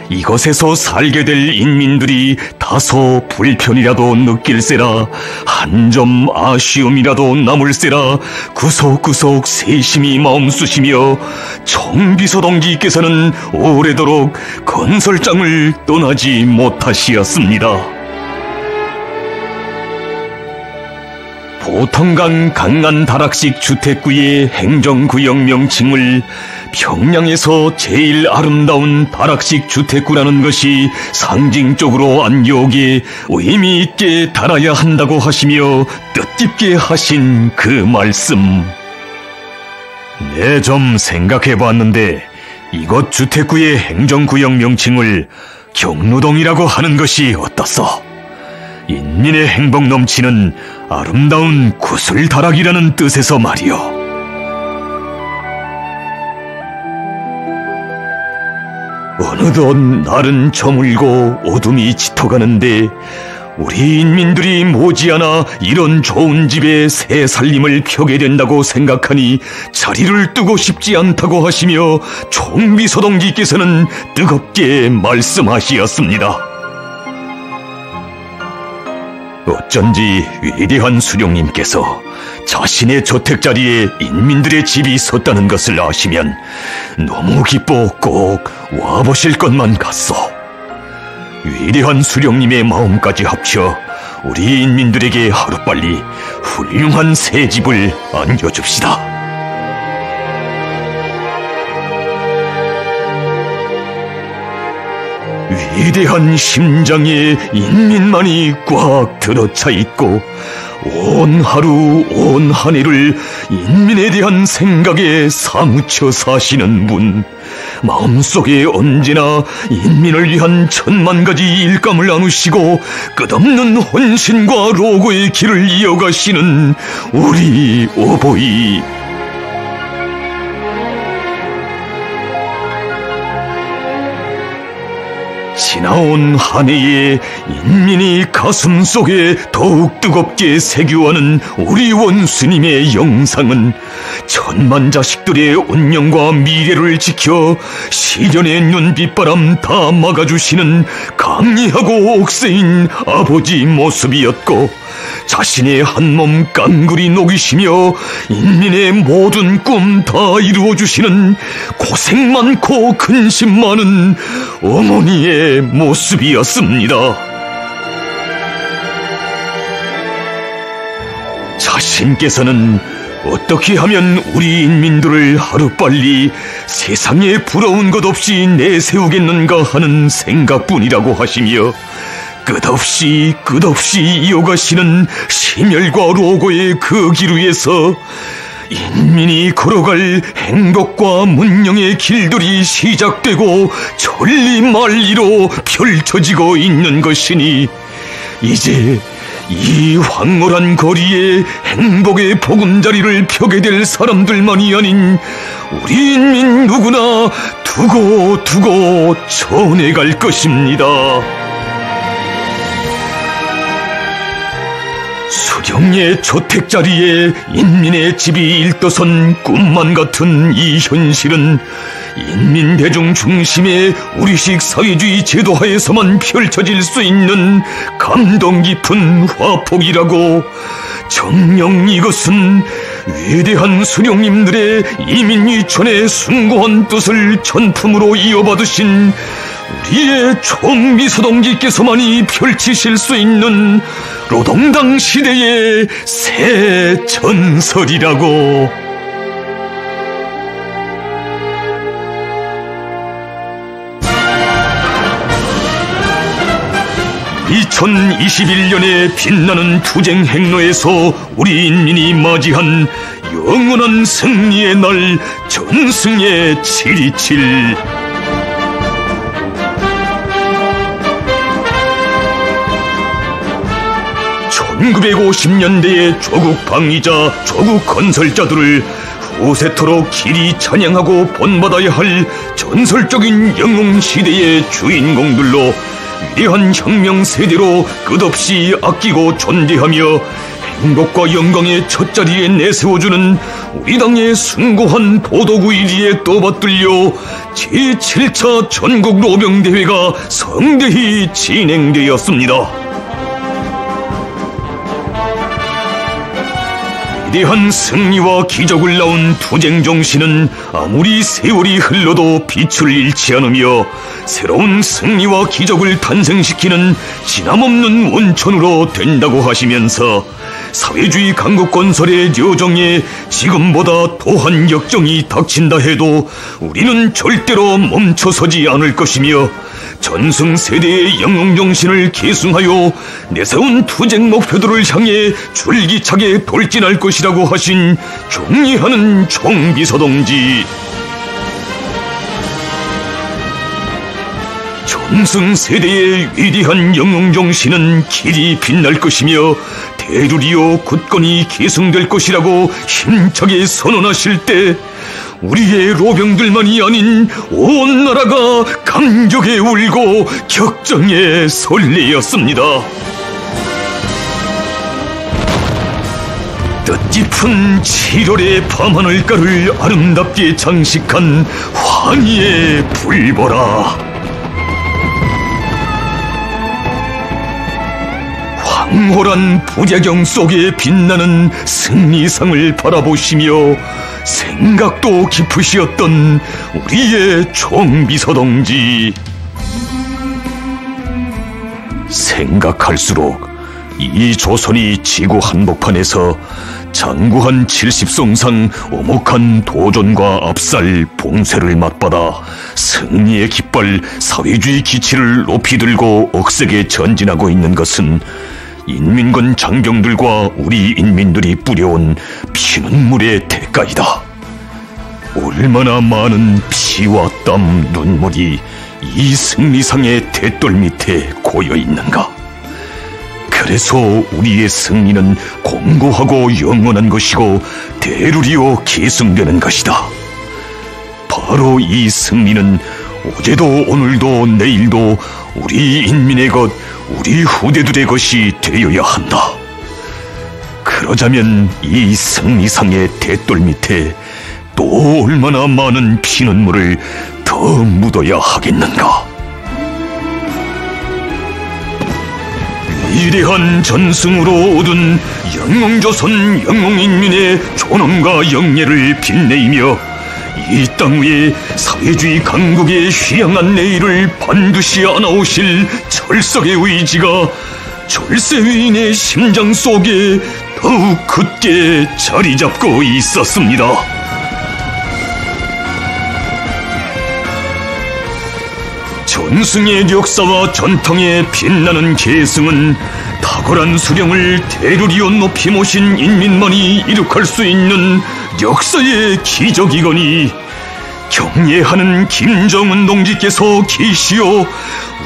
이것에서 살게 될 인민들이 다소 불편이라도 느낄세라, 한 점 아쉬움이라도 남을세라 구석구석 세심히 마음 쓰시며 정비서동지께서는 오래도록 건설장을 떠나지 못하시었습니다. 보통강 강안 다락식 주택구의 행정구역 명칭을 평양에서 제일 아름다운 다락식 주택구라는 것이 상징적으로 안겨오게 의미 있게 달아야 한다고 하시며 뜻깊게 하신 그 말씀, 네, 좀 생각해봤는데 이곳 주택구의 행정구역 명칭을 경루동이라고 하는 것이 어떻소? 인민의 행복 넘치는 아름다운 구슬다락이라는 뜻에서 말이요. 어느덧 날은 저물고 어둠이 짙어가는데 우리 인민들이 머지않아 이런 좋은 집에 새 살림을 펴게 된다고 생각하니 자리를 뜨고 싶지 않다고 하시며 총비서동지께서는 뜨겁게 말씀하시었습니다. 어쩐지 위대한 수령님께서 자신의 저택자리에 인민들의 집이 섰다는 것을 아시면 너무 기뻐 꼭 와보실 것만 같소. 위대한 수령님의 마음까지 합쳐 우리 인민들에게 하루빨리 훌륭한 새 집을 안겨줍시다. 위대한 심장에 인민만이 꽉 들어차 있고 온 하루 온 한 해를 인민에 대한 생각에 사무쳐 사시는 분, 마음속에 언제나 인민을 위한 천만 가지 일감을 나누시고 끝없는 헌신과 로고의 길을 이어가시는 우리 오보이, 지나온 한 해에 인민이 가슴속에 더욱 뜨겁게 새겨하는 우리 원수님의 영상은 천만 자식들의 운명과 미래를 지켜 시련의 눈빛바람 다 막아주시는 강리하고 옥새인 아버지 모습이었고, 자신의 한몸 깡그리 녹이시며 인민의 모든 꿈 다 이루어주시는 고생 많고 근심 많은 어머니의 모습이었습니다. 자신께서는 어떻게 하면 우리 인민들을 하루빨리 세상에 부러운 것 없이 내세우겠는가 하는 생각뿐이라고 하시며 끝없이 이어가시는 심혈과 로고의 그 길 위에서 인민이 걸어갈 행복과 문명의 길들이 시작되고 천리만리로 펼쳐지고 있는 것이니, 이제 이 황홀한 거리에 행복의 보금자리를 펴게 될 사람들만이 아닌 우리 인민 누구나 두고 전해갈 것입니다. 수령의 저택자리에 인민의 집이 일떠선 꿈만 같은 이 현실은 인민대중 중심의 우리식 사회주의 제도하에서만 펼쳐질 수 있는 감동 깊은 화폭이라고, 정녕 이것은 위대한 수령님들의 이민위천의 숭고한 뜻을 전품으로 이어받으신 우리의 총비서동지께서만이 펼치실 수 있는 노동당 시대의 새 전설이라고. 2021년의 빛나는 투쟁 행로에서 우리 인민이 맞이한 영원한 승리의 날, 전승의 7.27. 1950년대의 조국 방위자, 조국 건설자들을 후세토록 길이 찬양하고 본받아야 할 전설적인 영웅시대의 주인공들로 위대한 혁명 세대로 끝없이 아끼고 존대하며 행복과 영광의 첫자리에 내세워주는 우리 당의 숭고한 보도구 1위에 떠받들려 제7차 전국 로병대회가 성대히 진행되었습니다. 위대한 승리와 기적을 낳은 투쟁 정신은 아무리 세월이 흘러도 빛을 잃지 않으며 새로운 승리와 기적을 탄생시키는 진함없는 원천으로 된다고 하시면서 사회주의 강국 건설의 여정에 지금보다 더한 역정이 닥친다 해도 우리는 절대로 멈춰서지 않을 것이며 전승세대의 영웅정신을 계승하여 내세운 투쟁 목표들을 향해 줄기차게 돌진할 것이라고 하신 경의하는 총비서동지. 전승세대의 위대한 영웅정신은 길이 빛날 것이며 대두리어 굳건히 계승될 것이라고 힘차게 선언하실 때 우리의 로병들만이 아닌 온 나라가 감격에 울고 격정에 설레었습니다. 뜻깊은 7월의 밤하늘가를 아름답게 장식한 환희의 불보라. 황홀한 부작용 속에 빛나는 승리상을 바라보시며 생각도 깊으시었던 우리의 총비서동지. 생각할수록 이 조선이 지구 한복판에서 장구한 70성상 오목한 도전과 압살 봉쇄를 맞받아 승리의 깃발 사회주의 기치를 높이 들고 억세게 전진하고 있는 것은 인민군 장병들과 우리 인민들이 뿌려온 피눈물의 대가이다. 얼마나 많은 피와 땀, 눈물이 이 승리상의 대돌 밑에 고여있는가. 그래서 우리의 승리는 공고하고 영원한 것이고 대루리어 계승되는 것이다. 바로 이 승리는 어제도 오늘도 내일도 우리 인민의 것, 우리 후대들의 것이 되어야 한다. 그러자면 이 승리상의 대돌 밑에 또 얼마나 많은 피눈물을 더 묻어야 하겠는가. 위대한 전승으로 얻은 영웅조선 영웅인민의 존엄과 영예를 빛내이며 이 땅 위에 사회주의 강국의 휘황한 내일을 반드시 안아오실 철석의 의지가 절세위인의 심장 속에 더욱 굳게 자리 잡고 있었습니다. 전승의 역사와 전통의 빛나는 계승은 탁월한 수령을 대루리어 높이 모신 인민만이 이룩할 수 있는 역사의 기적이거니 경례하는 김정은 동지께서 계시오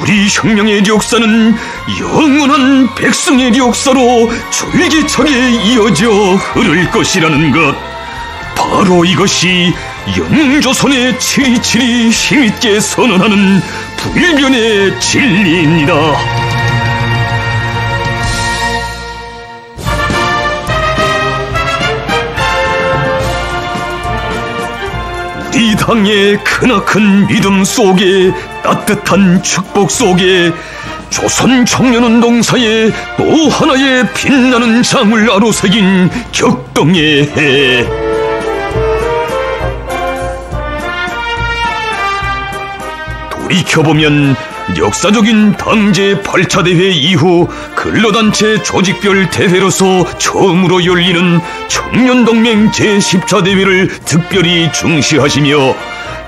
우리 혁명의 역사는 영원한 백성의 역사로 줄기차게 이어져 흐를 것이라는 것, 바로 이것이 영조선의 727이 힘있게 선언하는 불변의 진리입니다. 우리 당의 크나큰 믿음 속에 따뜻한 축복 속에 조선 청년운동사의 또 하나의 빛나는 장을 아로새긴 격동의 해. 돌이켜보면 역사적인 당제 8차 대회 이후 근로단체 조직별 대회로서 처음으로 열리는 청년동맹 제10차 대회를 특별히 중시하시며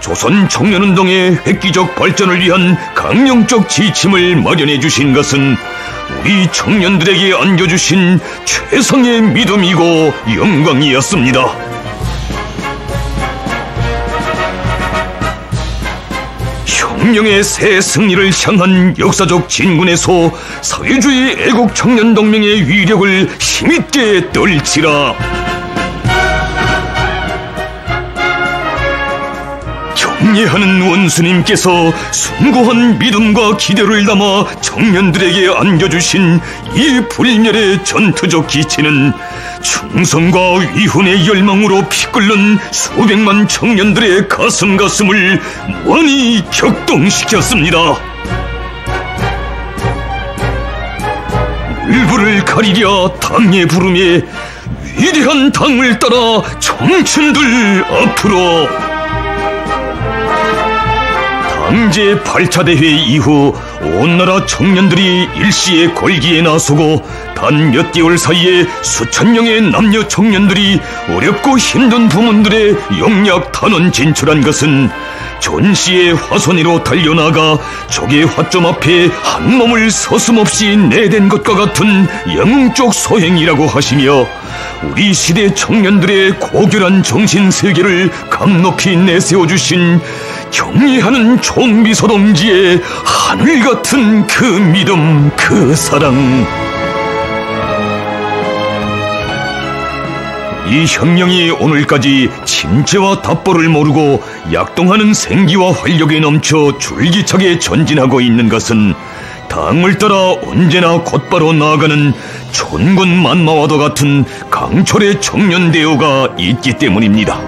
조선 청년운동의 획기적 발전을 위한 강령적 지침을 마련해 주신 것은 우리 청년들에게 안겨주신 최상의 믿음이고 영광이었습니다. 혁명의 새 승리를 향한 역사적 진군에서 사회주의 애국 청년동맹의 위력을 힘있게 떨치라. 경례하는 원수님께서 숭고한 믿음과 기대를 담아 청년들에게 안겨주신 이 불멸의 전투적 기체는 충성과 위훈의 열망으로 피끓는 수백만 청년들의 가슴을 무한히 격동시켰습니다. 물불을 가리랴 당의 부름에 위대한 당을 따라 청춘들 앞으로. 당제 8차 대회 이후 온 나라 청년들이 일시에 걸기에 나서고 단 몇 개월 사이에 수천 명의 남녀 청년들이 어렵고 힘든 부문들의 영약 단원 진출한 것은 전시의 화선위로 달려나가 적의 화점 앞에 한 몸을 서슴없이 내댄 것과 같은 영웅적 소행이라고 하시며 우리 시대 청년들의 고결한 정신세계를 강높이 내세워주신 경례하는 총비서 동지의 하늘같은 그 믿음, 그 사랑. 이 혁명이 오늘까지 침체와 답보를 모르고 약동하는 생기와 활력에 넘쳐 줄기차게 전진하고 있는 것은 당을 따라 언제나 곧바로 나아가는 촌군 만마와도 같은 강철의 청년 대우가 있기 때문입니다.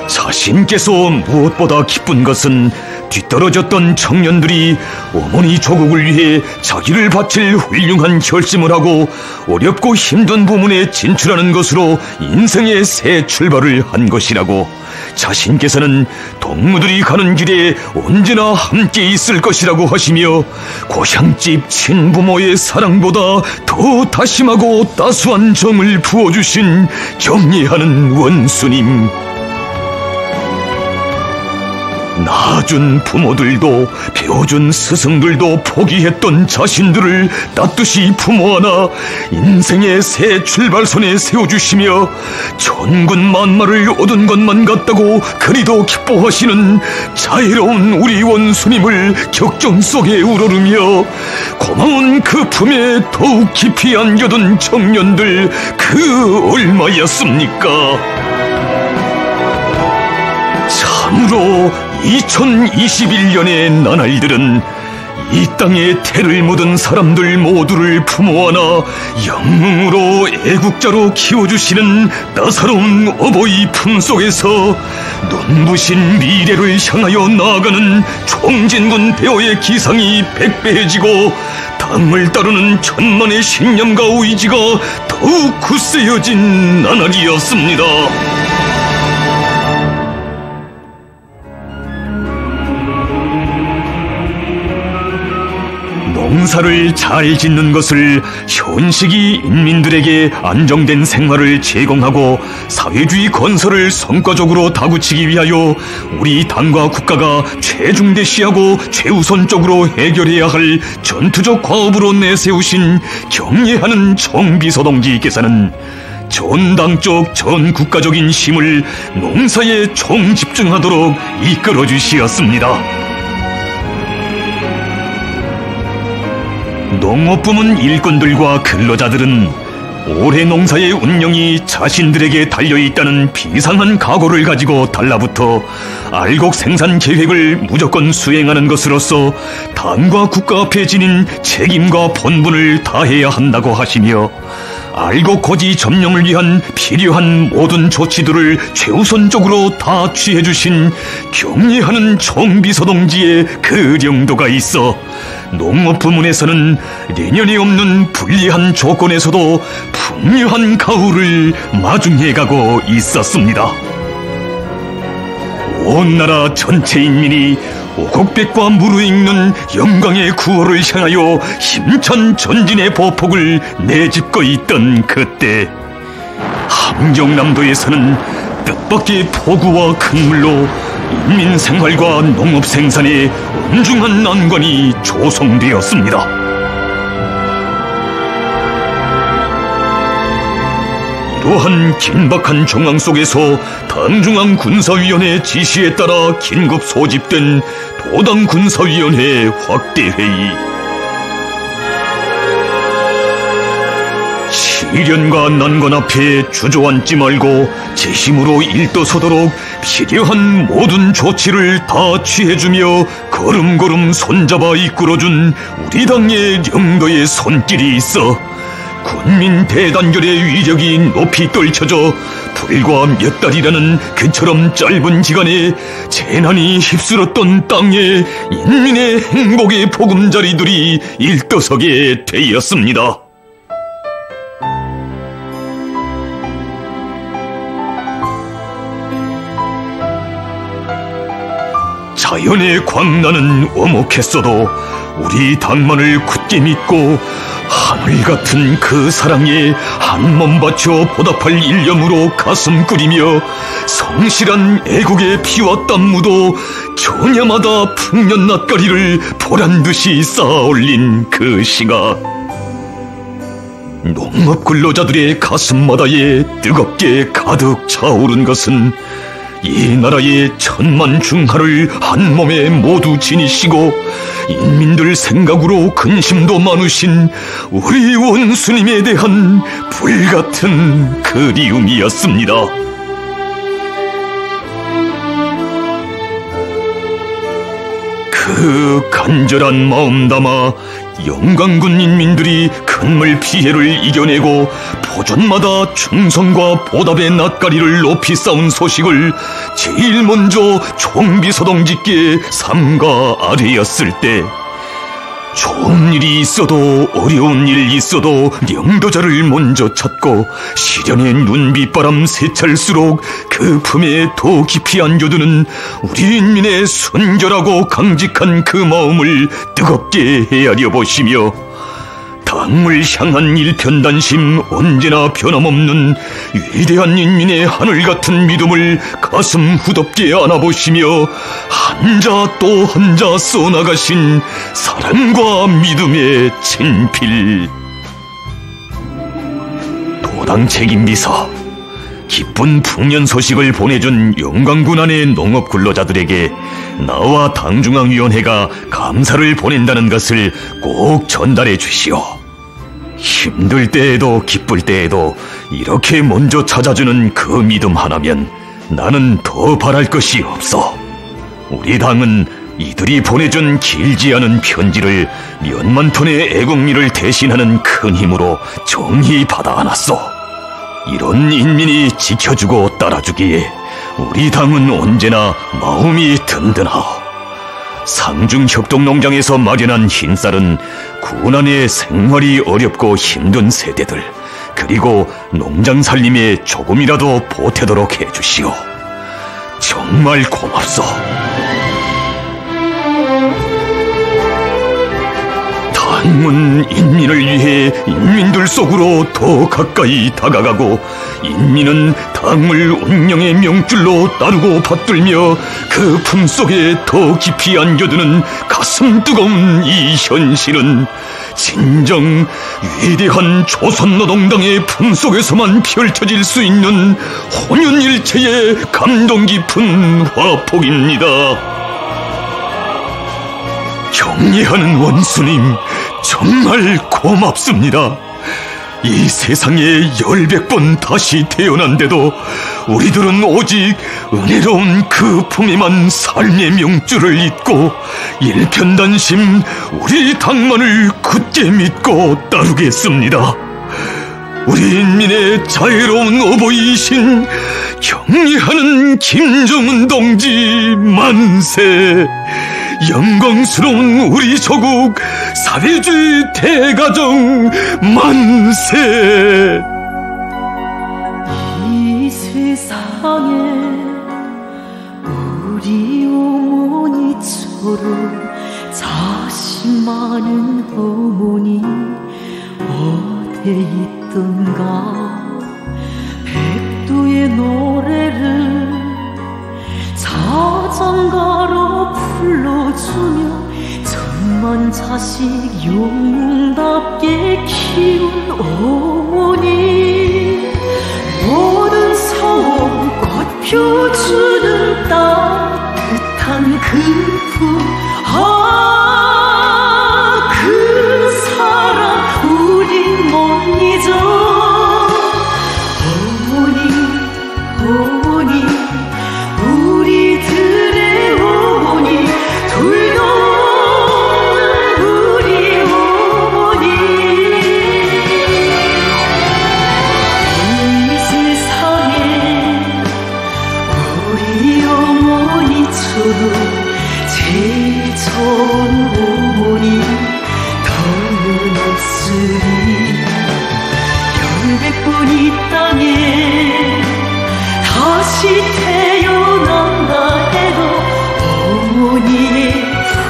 자신께서 무엇보다 기쁜 것은 뒤떨어졌던 청년들이 어머니 조국을 위해 자기를 바칠 훌륭한 결심을 하고 어렵고 힘든 부문에 진출하는 것으로 인생의 새 출발을 한 것이라고, 자신께서는 동무들이 가는 길에 언제나 함께 있을 것이라고 하시며 고향집 친부모의 사랑보다 더 다심하고 따스한 정을 부어주신 경례하는 원수님. 낳아준 부모들도 배워준 스승들도 포기했던 자신들을 떳떳이 품어안아 인생의 새 출발선에 세워주시며 천군 만마를 얻은 것만 같다고 그리도 기뻐하시는 자애로운 우리 원수님을 격정 속에 우러르며 고마운 그 품에 더욱 깊이 안겨둔 청년들, 그 얼마였습니까? 참으로 2021년의 나날들은 이 땅에 태를 묻은 사람들 모두를 품어안아 영웅으로 애국자로 키워주시는 따사로운 어버이 품속에서 눈부신 미래를 향하여 나아가는 총진군 대오의 기상이 백배해지고 당을 따르는 천만의 신념과 의지가 더욱 굳세어진 나날이었습니다. 농사를 잘 짓는 것을 현식이 인민들에게 안정된 생활을 제공하고 사회주의 건설을 성과적으로 다구치기 위하여 우리 당과 국가가 최중대시하고 최우선적으로 해결해야 할 전투적 과업으로 내세우신 경례하는 총비서 동지께서는 전당적 전국가적인 힘을 농사에 총집중하도록 이끌어 주시었습니다. 농업부문 일꾼들과 근로자들은 올해 농사의 운영이 자신들에게 달려있다는 비상한 각오를 가지고 달라붙어 알곡 생산 계획을 무조건 수행하는 것으로서 당과 국가 앞에 지닌 책임과 본분을 다해야 한다고 하시며 알곡 고지 점령을 위한 필요한 모든 조치들을 최우선적으로 다 취해주신 경례하는 총비서 동지의 그 정도가 있어 농업 부문에서는 내년이 없는 불리한 조건에서도 풍요한 가을을 마중해가고 있었습니다. 온 나라 전체 인민이 오곡백과 무르익는 영광의 구호를 향하여 힘찬 전진의 보폭을 내짚고 있던 그때, 함경남도에서는 뜻밖의 폭우와 큰 물로 인민 생활과 농업 생산에 엄중한 난관이 조성되었습니다. 이러한 긴박한 정황 속에서 당중앙 군사위원회 지시에 따라 긴급 소집된 도당 군사위원회 확대회의. 시련과 난관 앞에 주저앉지 말고 재심으로 일떠서도록 필요한 모든 조치를 다 취해주며 걸음걸음 손잡아 이끌어준 우리 당의 영도의 손길이 있어 군민 대단결의 위력이 높이 떨쳐져 불과 몇 달이라는 그처럼 짧은 기간에 재난이 휩쓸었던 땅에 인민의 행복의 보금자리들이 일떠서게 되었습니다. 자연의 광란은 오목했어도 우리 당만을 굳게 믿고 하늘 같은 그 사랑에 한 몸 바쳐 보답할 일념으로 가슴 끓이며 성실한 애국의 피와 땀 묻어 겨냐마다 풍년 낯가리를 보란듯이 쌓아올린 그 시각, 농업 근로자들의 가슴마다에 뜨겁게 가득 차오른 것은 이 나라의 천만 중하를 한 몸에 모두 지니시고 인민들 생각으로 근심도 많으신 우리 원수님에 대한 불같은 그리움이었습니다. 그 간절한 마음 담아 영광군 인민들이 큰물 피해를 이겨내고 포전마다 충성과 보답의 낯가리를 높이 쌓은 소식을 제일 먼저 총비서동지께 삼가 아뢰었을 때, 좋은 일이 있어도 어려운 일이 있어도 영도자를 먼저 찾고 시련의 눈빛바람 세찰수록 그 품에 더 깊이 안겨두는 우리 인민의 순결하고 강직한 그 마음을 뜨겁게 헤아려 보시며 당을 향한 일편단심 언제나 변함없는 위대한 인민의 하늘같은 믿음을 가슴 후덥게 안아보시며 한자 또 한자 써나가신 사랑과 믿음의 친필. 도당 책임비서, 기쁜 풍년 소식을 보내준 영광군 안의 농업 근로자들에게 나와 당중앙위원회가 감사를 보낸다는 것을 꼭 전달해 주시오. 힘들 때에도 기쁠 때에도 이렇게 먼저 찾아주는 그 믿음 하나면 나는 더 바랄 것이 없어. 우리 당은 이들이 보내준 길지 않은 편지를 몇만 톤의 애국미를 대신하는 큰 힘으로 정히 받아 안았소. 이런 인민이 지켜주고 따라주기에 우리 당은 언제나 마음이 든든하오. 상중협동농장에서 마련한 흰쌀은 군안의 생활이 어렵고 힘든 세대들, 그리고 농장 살림에 조금이라도 보태도록 해주시오. 정말 고맙소. 당은 인민을 위해 인민들 속으로 더 가까이 다가가고, 인민은 당을 운명의 명줄로 따르고 받들며 그 품속에 더 깊이 안겨두는 가슴 뜨거운 이 현실은 진정 위대한 조선노동당의 품속에서만 펼쳐질 수 있는 혼연일체의 감동 깊은 화폭입니다. 경례하는 원수님, 정말 고맙습니다. 이 세상에 10~100번 다시 태어난데도 우리들은 오직 은혜로운 그 품에만 삶의 명줄을 잇고 일편단심 우리 당만을 굳게 믿고 따르겠습니다. 우리 인민의 자애로운 어버이이신 경례하는 김정은 동지 만세! 영광스러운 우리 조국 사회주의 대가정 만세! 이 세상에 우리 어머니처럼 자신 많은 어머니 어디 있던가. 백두의 노래를 자장가로 불러주며 천만 자식 영웅답게 키운 어머니, 모든 사원 꽃 펴주는 따뜻한 그 품, 그 사랑 우린 못 잊어. 어머니, 대전 어머니 덜어놨으니 열백 번 이 땅에 다시 태어난다 해도 어머니의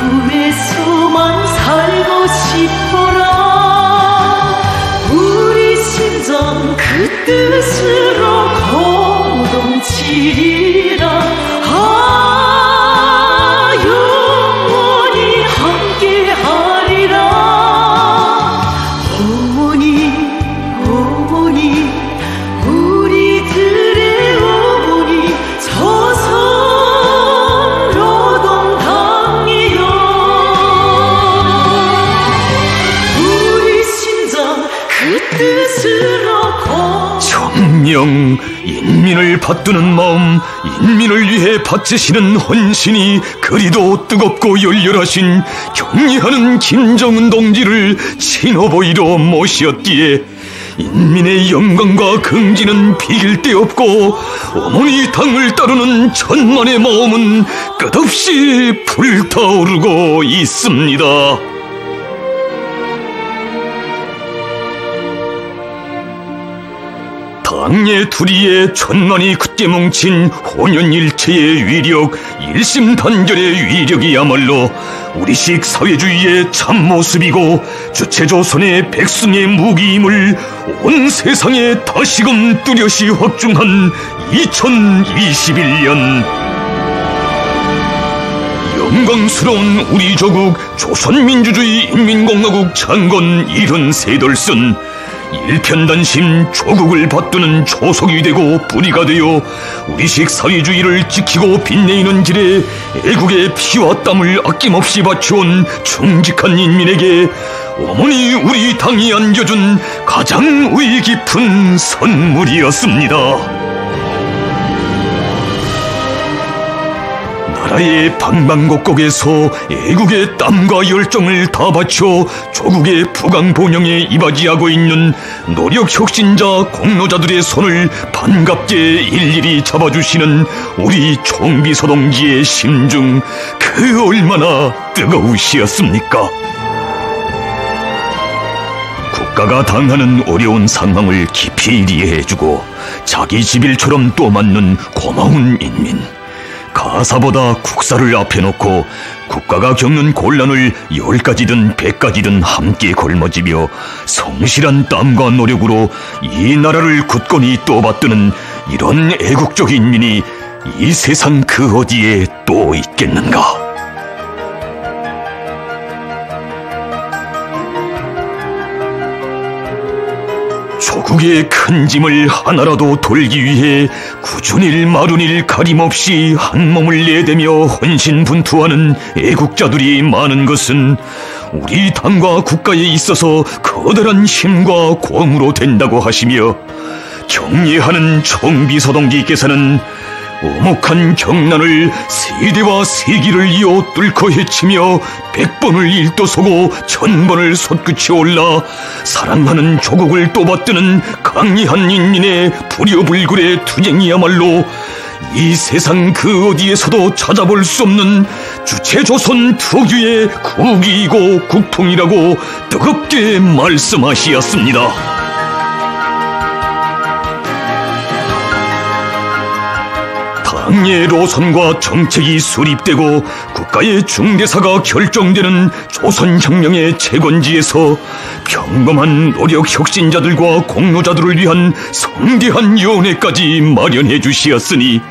품에서만 살고 싶어라. 우리 심장 그 뜻으로 거동치리라. 영원히 함께하리라. 어머니 어머니 우리들의 어머니 조선 노동당이여. 우리 심장 그 뜻으로 천명 인민을 받드는 마음, 인민을 위해 바치시는 헌신이 그리도 뜨겁고 열렬하신 경리하는 김정은 동지를 친어버이로 모시었기에 인민의 영광과 긍지는 비길 데 없고 어머니 당을 따르는 천만의 마음은 끝없이 불타오르고 있습니다. 당의 투리에 천만이 굳게 뭉친 혼연일체의 위력, 일심단결의 위력이야말로 우리식 사회주의의 참모습이고 주체조선의 백성의 무기임을 온 세상에 다시금 뚜렷이 확증한 2021년. 영광스러운 우리 조국 조선민주주의 인민공화국 창건 73돌선, 일편단심 조국을 받드는 초석이 되고 뿌리가 되어 우리식 사회주의를 지키고 빛내이는 길에 애국의 피와 땀을 아낌없이 바쳐온 충직한 인민에게 어머니 우리 당이 안겨준 가장 의의 깊은 선물이었습니다. 나라의 방방곡곡에서 애국의 땀과 열정을 다 바쳐 조국의 부강본영에 이바지하고 있는 노력혁신자 공로자들의 손을 반갑게 일일이 잡아주시는 우리 총비서 동지의 심중, 그 얼마나 뜨거우시었습니까? 국가가 당하는 어려운 상황을 깊이 이해해주고 자기 집일처럼 또 맞는 고마운 인민, 가사보다 국사를 앞에 놓고 국가가 겪는 곤란을 10가지든 100가지든 함께 걸머지며 성실한 땀과 노력으로 이 나라를 굳건히 떠받드는 이런 애국적 인민이 이 세상 그 어디에 또 있겠는가? 조국의 큰 짐을 하나라도 돌기 위해 굳은일 마른일 가림없이 한 몸을 내대며 헌신분투하는 애국자들이 많은 것은 우리 당과 국가에 있어서 커다란 힘과 공으로 된다고 하시며, 경례하는 총비서동지께서는 오목한 경난을 세대와 세기를 이어 뚫고 헤치며 100번을 일도서고 1000번을 솟구쳐 올라 사랑하는 조국을 또받드는 강리한 인민의 불효불굴의 투쟁이야말로 이 세상 그 어디에서도 찾아볼 수 없는 주체조선 특유의 국위이고 국통이라고 뜨겁게 말씀하시었습니다. 당의 노선과 정책이 수립되고 국가의 중대사가 결정되는 조선혁명의 채권지에서 평범한 노력혁신자들과 공로자들을 위한 성대한 연회까지 마련해 주시었으니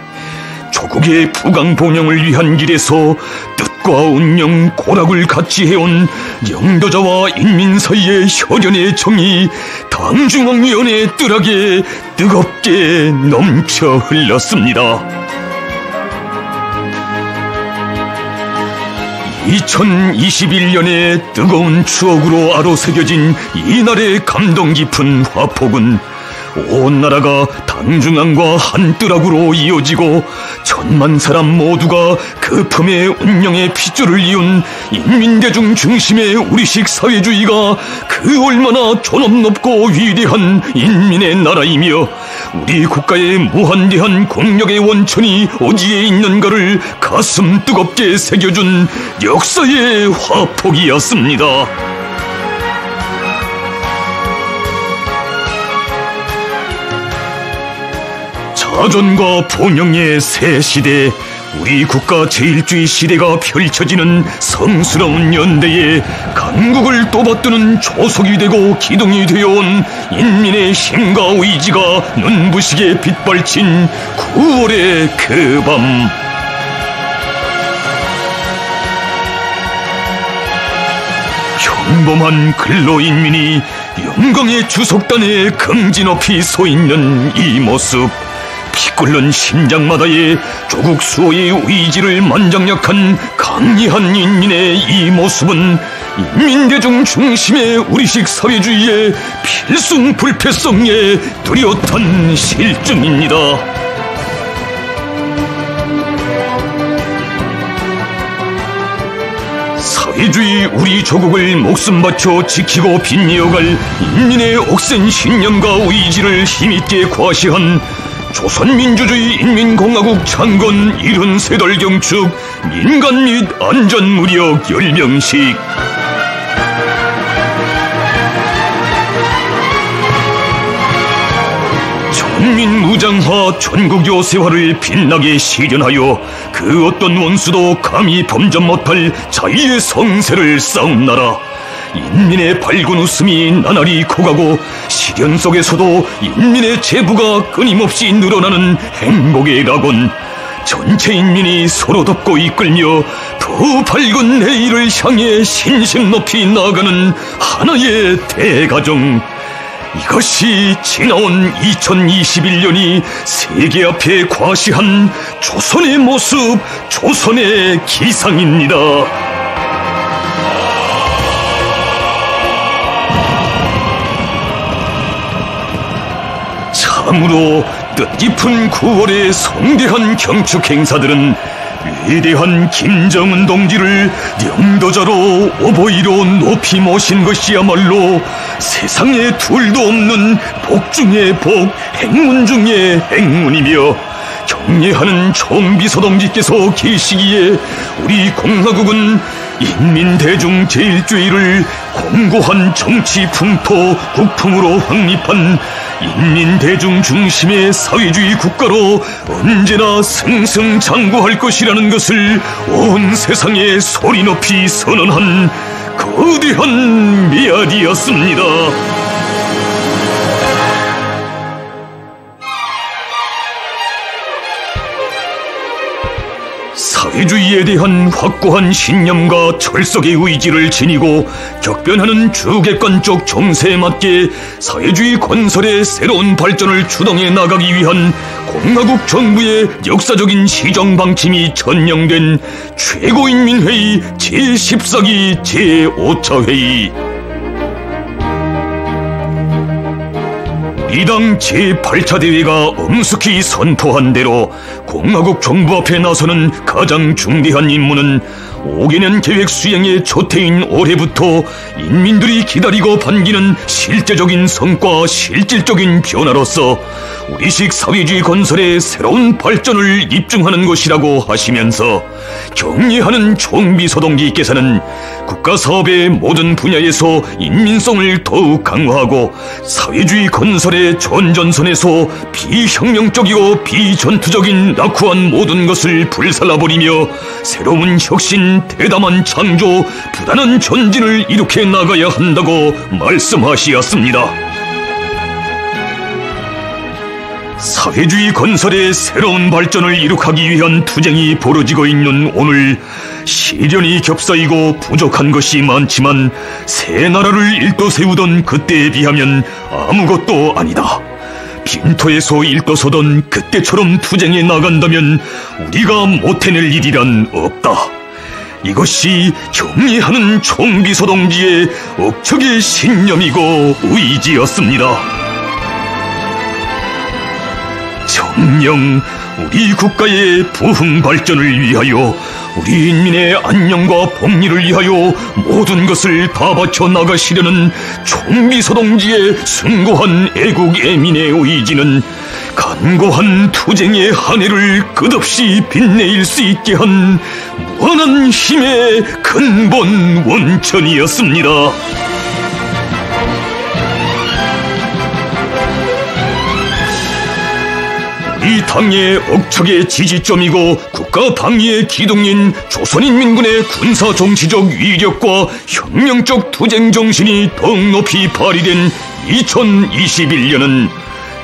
조국의 부강본영을 위한 길에서 뜻과 운명, 고락을 같이 해온 영도자와 인민 사이의 혈연의 정이 당중앙위원회 뜰하게 뜨겁게 넘쳐 흘렀습니다. 2021년의 뜨거운 추억으로 아로새겨진 이날의 감동 깊은 화폭은 온 나라가 당중앙과 한뜰악으로 이어지고 천만 사람 모두가 그 품의 운명의 핏줄을 이은 인민대중 중심의 우리식 사회주의가 그 얼마나 존엄 높고 위대한 인민의 나라이며 우리 국가의 무한대한 국력의 원천이 어디에 있는가를 가슴 뜨겁게 새겨준 역사의 화폭이었습니다. 자존과 번영의 새 시대, 우리 국가 제일주의 시대가 펼쳐지는 성스러운 연대에 강국을 또받드는 조석이 되고 기둥이 되어온 인민의 힘과 의지가 눈부시게 빛발친 9월의 그 밤. 평범한 근로인민이 영광의 주석단에 긍지 높이 서 있는 이 모습, 피 끓는 심장마다의 조국 수호의 의지를 만장약한 강리한 인민의 이 모습은 인민대중 중심의 우리식 사회주의의 필승 불패성에 뚜렷한 실증입니다. 사회주의 우리 조국을 목숨 바쳐 지키고 빛내어갈 인민의 억센 신념과 의지를 힘있게 과시한 조선민주주의 인민공화국 창건 73돌 경축 민간 및 안전무력 열병식. 전민무장화 전국요새화를 빛나게 실현하여 그 어떤 원수도 감히 범접 못할 자유의 성세를 쌓은 나라, 인민의 밝은 웃음이 나날이 커가고 시련 속에서도 인민의 제부가 끊임없이 늘어나는 행복의 낙원, 전체 인민이 서로 돕고 이끌며 더 밝은 내일을 향해 신심 높이 나아가는 하나의 대가정, 이것이 지나온 2021년이 세계 앞에 과시한 조선의 모습, 조선의 기상입니다. 참으로 뜻깊은 9월의 성대한 경축 행사들은 위대한 김정은 동지를 영도자로 오보이로 높이 모신 것이야말로 세상에 둘도 없는 복 중의 복, 행운 중의 행운이며, 경례하는 총비서동지께서 계시기에 우리 공화국은 인민대중 제일주의를 공고한 정치 풍토 국풍으로 확립한 인민대중 중심의 사회주의 국가로 언제나 승승장구할 것이라는 것을 온 세상에 소리 높이 선언한 거대한 미학이었습니다. 사회주의에 대한 확고한 신념과 철석의 의지를 지니고 격변하는 주객관적 정세에 맞게 사회주의 건설의 새로운 발전을 추동해 나가기 위한 공화국 정부의 역사적인 시정 방침이 전령된 최고인민회의 제14기 제5차 회의, 이 당 제8차 대회가 엄숙히 선포한 대로 공화국 정부 앞에 나서는 가장 중대한 임무는 5개년 계획 수행의 초태인 올해부터 인민들이 기다리고 반기는 실제적인 성과, 실질적인 변화로서 우리식 사회주의 건설의 새로운 발전을 입증하는 것이라고 하시면서, 경례하는 총비서동지께서는 국가사업의 모든 분야에서 인민성을 더욱 강화하고 사회주의 건설의 전전선에서 비혁명적이고 비전투적인 낙후한 모든 것을 불살라버리며 새로운 혁신, 대담한 창조, 부단한 전진을 일으켜 나가야 한다고 말씀하시었습니다. 사회주의 건설의 새로운 발전을 이룩하기 위한 투쟁이 벌어지고 있는 오늘, 시련이 겹사이고 부족한 것이 많지만 새 나라를 일떠세우던 그때에 비하면 아무것도 아니다. 빈터에서 일떠서던 그때처럼 투쟁에 나간다면 우리가 못해낼 일이란 없다. 이것이 경례하는 총비서동지의 억척의 신념이고 의지였습니다. 정령 우리 국가의 부흥 발전을 위하여 우리 인민의 안녕과 복리를 위하여 모든 것을 다 바쳐 나가시려는 총비서동지의 숭고한 애국애민의 의지는 간고한 투쟁의 한 해를 끝없이 빛내일 수 있게 한 무한한 힘의 근본 원천이었습니다. 이 당의 억척의 지지점이고 국가 방위의 기둥인 조선인민군의 군사정치적 위력과 혁명적 투쟁 정신이 더욱 높이 발휘된 2021년은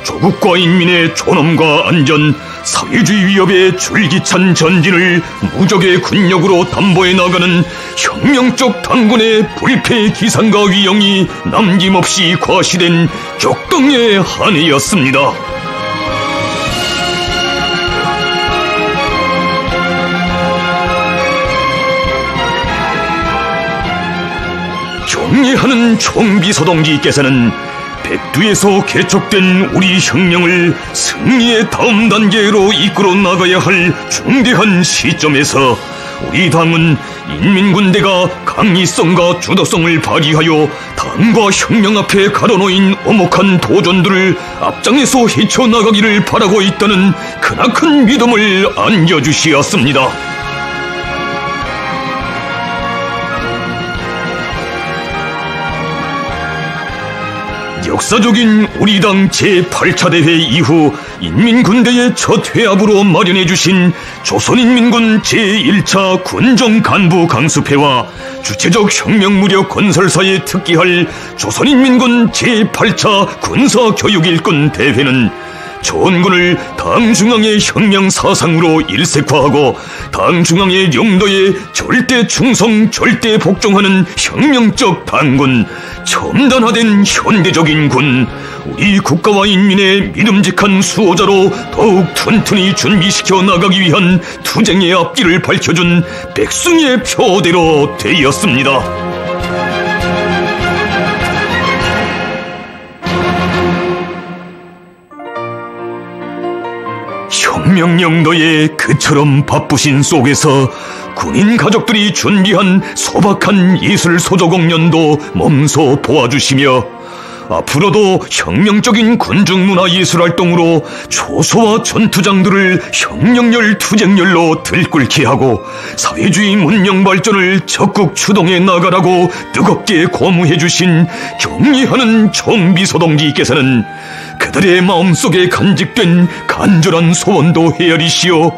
조국과 인민의 존엄과 안전, 사회주의 위협의 줄기찬 전진을 무적의 군력으로 담보해 나가는 혁명적 당군의 불패 기상과 위용이 남김없이 과시된 격동의 한 해였습니다. 경애하는 총비서동지께서는 백두에서 개척된 우리 혁명을 승리의 다음 단계로 이끌어 나가야 할 중대한 시점에서 우리 당은 인민군대가 강의성과 주도성을 발휘하여 당과 혁명 앞에 가로놓인 엄혹한 도전들을 앞장에서 헤쳐나가기를 바라고 있다는 크나큰 믿음을 안겨주시었습니다. 역사적인 우리 당 제8차 대회 이후 인민군대의 첫 회합으로 마련해주신 조선인민군 제1차 군정간부 강습회와 주체적 혁명무력 건설사에 특기할 조선인민군 제8차 군사교육일꾼 대회는 전군을 당중앙의 혁명사상으로 일색화하고 당중앙의 용도에 절대 충성 절대 복종하는 혁명적 당군, 첨단화된 현대적인 군, 우리 국가와 인민의 믿음직한 수호자로 더욱 튼튼히 준비시켜 나가기 위한 투쟁의 앞길을 밝혀준 백승의 표대로 되었습니다. 혁명 영도의 그처럼 바쁘신 속에서 군인 가족들이 준비한 소박한 예술 소조 공연도 몸소 보아주시며 앞으로도 혁명적인 군중문화 예술 활동으로 초소와 전투장들을 혁명열 투쟁열로 들끓게 하고 사회주의 문명 발전을 적극 추동해 나가라고 뜨겁게 고무해 주신 경의하는 총비서동지께서는 그들의 마음속에 간직된 간절한 소원도 헤아리시어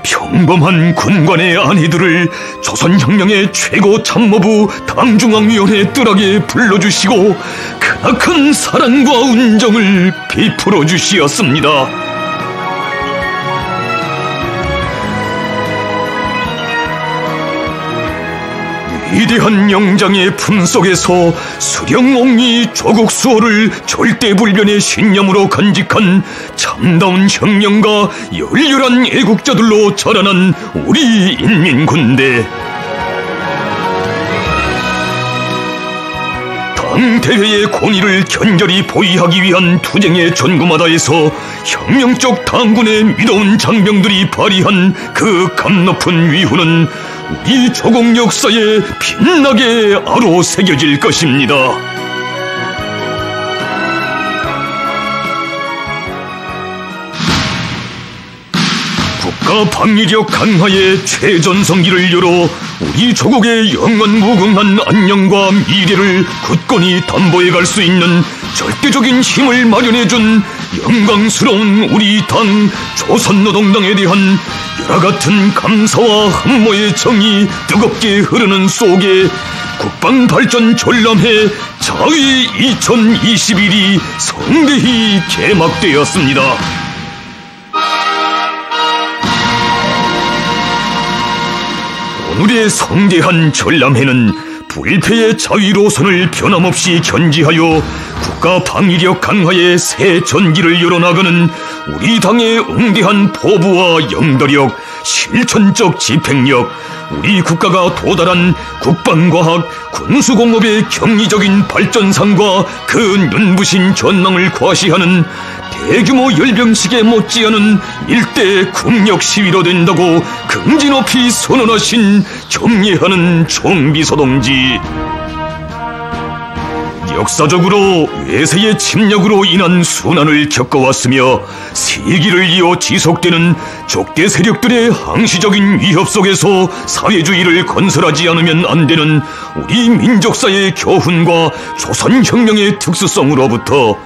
평범한 군관의 아내들을 조선혁명의 최고 참모부 당중앙위원회 뜰하게 불러주시고 크나큰 사랑과 운정을 베풀어 주시었습니다. 위대한 영장의 품속에서 수령옹이 조국 수호를 절대불변의 신념으로 간직한 참다운 혁명가 열렬한 애국자들로 자라난 우리 인민군대. 당대회의 권위를 견결히 보위하기 위한 투쟁의 전구마다에서 혁명적 당군의 미로운 장병들이 발휘한 그 감높은 위후는 우리 조국 역사에 빛나게 아로새겨질 것입니다. 국가 방위력 강화의 최전성기를 열어 우리 조국의 영원 무궁한 안녕과 미래를 굳건히 담보해 갈 수 있는 절대적인 힘을 마련해준 영광스러운 우리 당 조선노동당에 대한 열화같은 감사와 흠모의 정이 뜨겁게 흐르는 속에 국방발전 전람회 자위 2021이 성대히 개막되었습니다. 오늘의 성대한 전람회는 불패의 자위로선을 변함없이 견지하여 국가 방위력 강화에 새 전기를 열어나가는 우리 당의 응대한 포부와 영도력, 실천적 집행력, 우리 국가가 도달한 국방과학, 군수공업의 경리적인 발전상과 그 눈부신 전망을 과시하는 대규모 열병식에 못지않은 일대 국력 시위로 된다고 긍지 높이 선언하신 경례하는 총비서동지. 역사적으로 외세의 침략으로 인한 순환을 겪어왔으며 세기를 이어 지속되는 적대 세력들의 항시적인 위협 속에서 사회주의를 건설하지 않으면 안 되는 우리 민족사의 교훈과 조선혁명의 특수성으로부터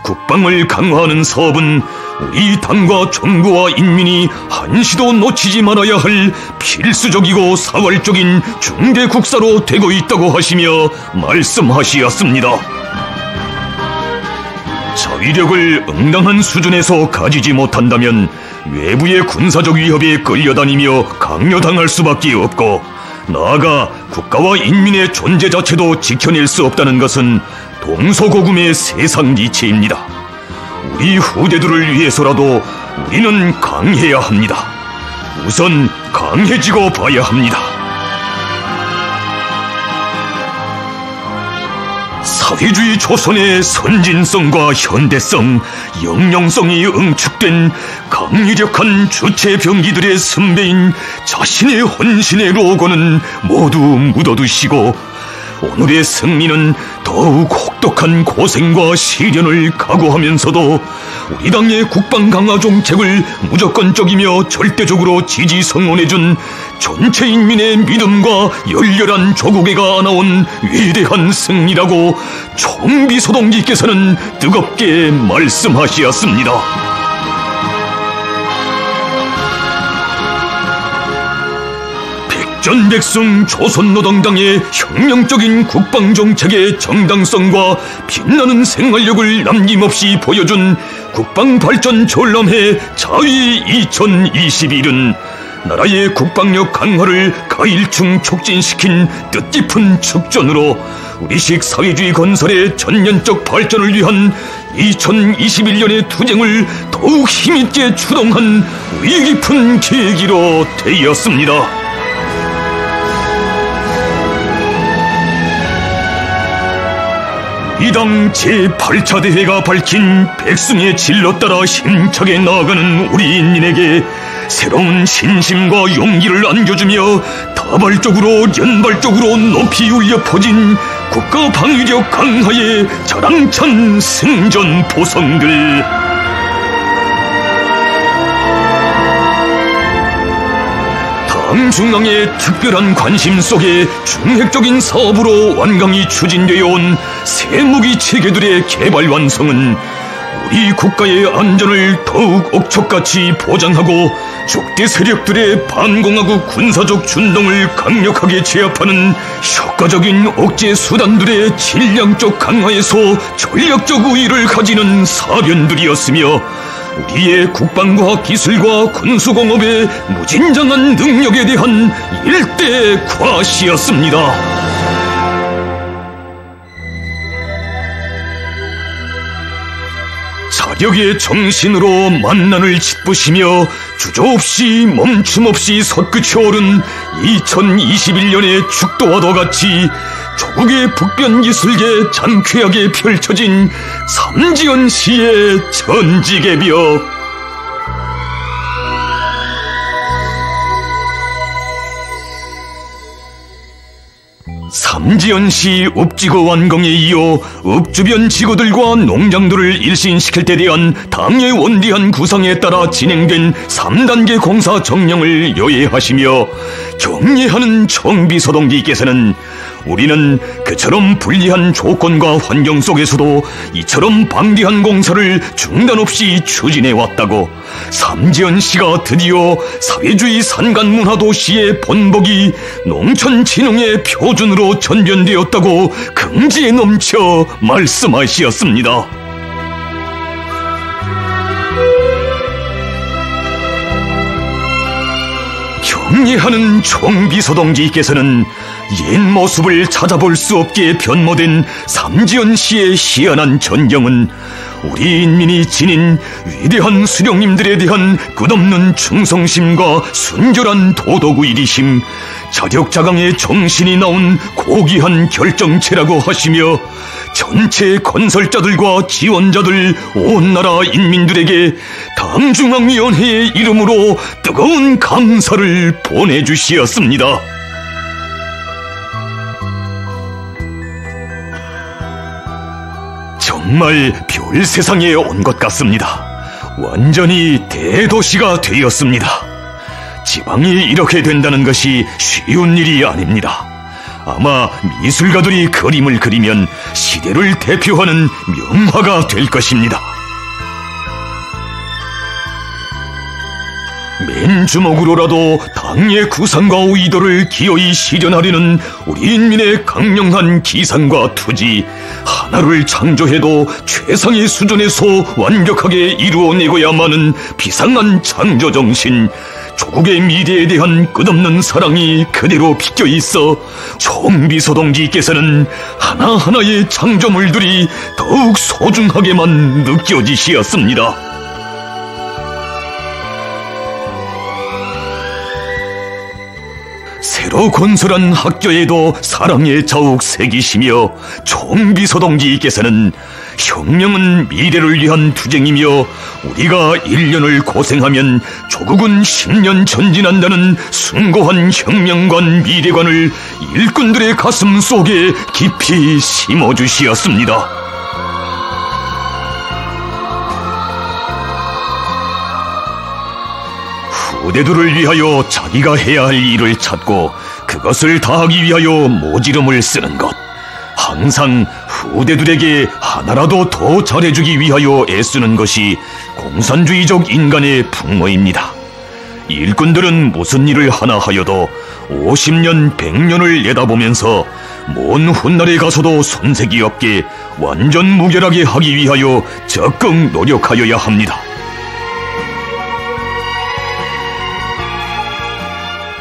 국방을 강화하는 사업은 우리 당과 정부와 인민이 한시도 놓치지 말아야 할 필수적이고 사활적인 중대 국사로 되고 있다고 하시며 말씀하시었습니다. 자위력을 응당한 수준에서 가지지 못한다면 외부의 군사적 위협에 끌려다니며 강요당할 수밖에 없고, 나아가 국가와 인민의 존재 자체도 지켜낼 수 없다는 것은 동서고금의 세상 이치입니다. 우리 후대들을 위해서라도 우리는 강해야 합니다. 우선 강해지고 봐야 합니다. 사회주의 조선의 선진성과 현대성, 영령성이 응축된 강력한 주체 병기들의 선배인 자신의 헌신의 로고는 모두 묻어두시고, 오늘의 승리는 더욱 혹독한 고생과 시련을 각오하면서도 우리 당의 국방 강화 정책을 무조건적이며 절대적으로 지지 성원해준 전체 인민의 믿음과 열렬한 조국애가 안아온 위대한 승리라고 총비서동지께서는 뜨겁게 말씀하시었습니다. 백전백승 조선노동당의 혁명적인 국방정책의 정당성과 빛나는 생활력을 남김없이 보여준 국방발전 전람회 자위 2021은 나라의 국방력 강화를 가일충 촉진시킨 뜻깊은 축전으로 우리식 사회주의 건설의 전면적 발전을 위한 2021년의 투쟁을 더욱 힘있게 추동한 의미 깊은 계기로 되었습니다. 이 당 제8차 대회가 밝힌 백승의 진로 따라 힘차게 나아가는 우리 인민에게 새로운 신심과 용기를 안겨주며 다발적으로 연발적으로 높이 울려 퍼진 국가 방위력 강화의 자랑찬 승전 보성들. 당 중앙의 특별한 관심 속에 중핵적인 사업으로 완강히 추진되어 온 새무기 체계들의 개발 완성은 우리 국가의 안전을 더욱 억척같이 보장하고 적대 세력들의 반공화국 군사적 준동을 강력하게 제압하는 효과적인 억제 수단들의 질량적 강화에서 전략적 우위를 가지는 사변들이었으며, 우리의 국방과학 기술과 군수공업의 무진장한 능력에 대한 일대 과시였습니다. 자력의 정신으로 만난을 짓부시며 주저없이 멈춤없이 솟구쳐 오른 2021년의 축도와도 같이 조국의 북변기술계 장쾌하게 펼쳐진 삼지연시의 전지개벽. 삼지연시 읍지구 완공에 이어 읍주변 지구들과 농장들을 일신시킬 때 대한 당의 원대한 구상에 따라 진행된 3단계 공사 정령을 요해하시며 격려하는 총비서동지께서는 우리는 그처럼 불리한 조건과 환경 속에서도 이처럼 방대한 공사를 중단 없이 추진해왔다고, 삼지연시가 드디어 사회주의 산간문화도시의 본보기 농촌진흥의 표준으로 전변되었다고 긍지에 넘쳐 말씀하시었습니다. 경례하는 총비서동지께서는 옛 모습을 찾아볼 수 없게 변모된 삼지연 씨의 희한한 전경은 우리 인민이 지닌 위대한 수령님들에 대한 끝없는 충성심과 순결한 도덕의리심, 자력자강의 정신이 나온 고귀한 결정체라고 하시며 전체 건설자들과 지원자들 온 나라 인민들에게 당중앙위원회의 이름으로 뜨거운 감사를 보내주시었습니다. 정말 별세상에 온 것 같습니다. 완전히 대도시가 되었습니다. 지방이 이렇게 된다는 것이 쉬운 일이 아닙니다. 아마 미술가들이 그림을 그리면 시대를 대표하는 명화가 될 것입니다. 맨주먹으로라도 당의 구상과 의도를 기어이 실현하려는 우리 인민의 강력한 기상과 투지, 하나를 창조해도 최상의 수준에서 완벽하게 이루어내고야만은 비상한 창조정신, 조국의 미래에 대한 끝없는 사랑이 그대로 비껴있어 총비서동지께서는 하나하나의 창조물들이 더욱 소중하게만 느껴지시었습니다. 새로 건설한 학교에도 사랑의 자욱 새기시며 총비서동지께서는 혁명은 미래를 위한 투쟁이며 우리가 1년을 고생하면 조국은 10년 전진한다는 숭고한 혁명관 미래관을 일꾼들의 가슴 속에 깊이 심어주시었습니다. 후대들을 위하여 자기가 해야 할 일을 찾고 그것을 다하기 위하여 모지름을 쓰는 것, 항상 후대들에게 하나라도 더 잘해주기 위하여 애쓰는 것이 공산주의적 인간의 풍모입니다. 일꾼들은 무슨 일을 하나 하여도 50년, 100년을 내다보면서 먼 훗날에 가서도 손색이 없게 완전 무결하게 하기 위하여 적극 노력하여야 합니다.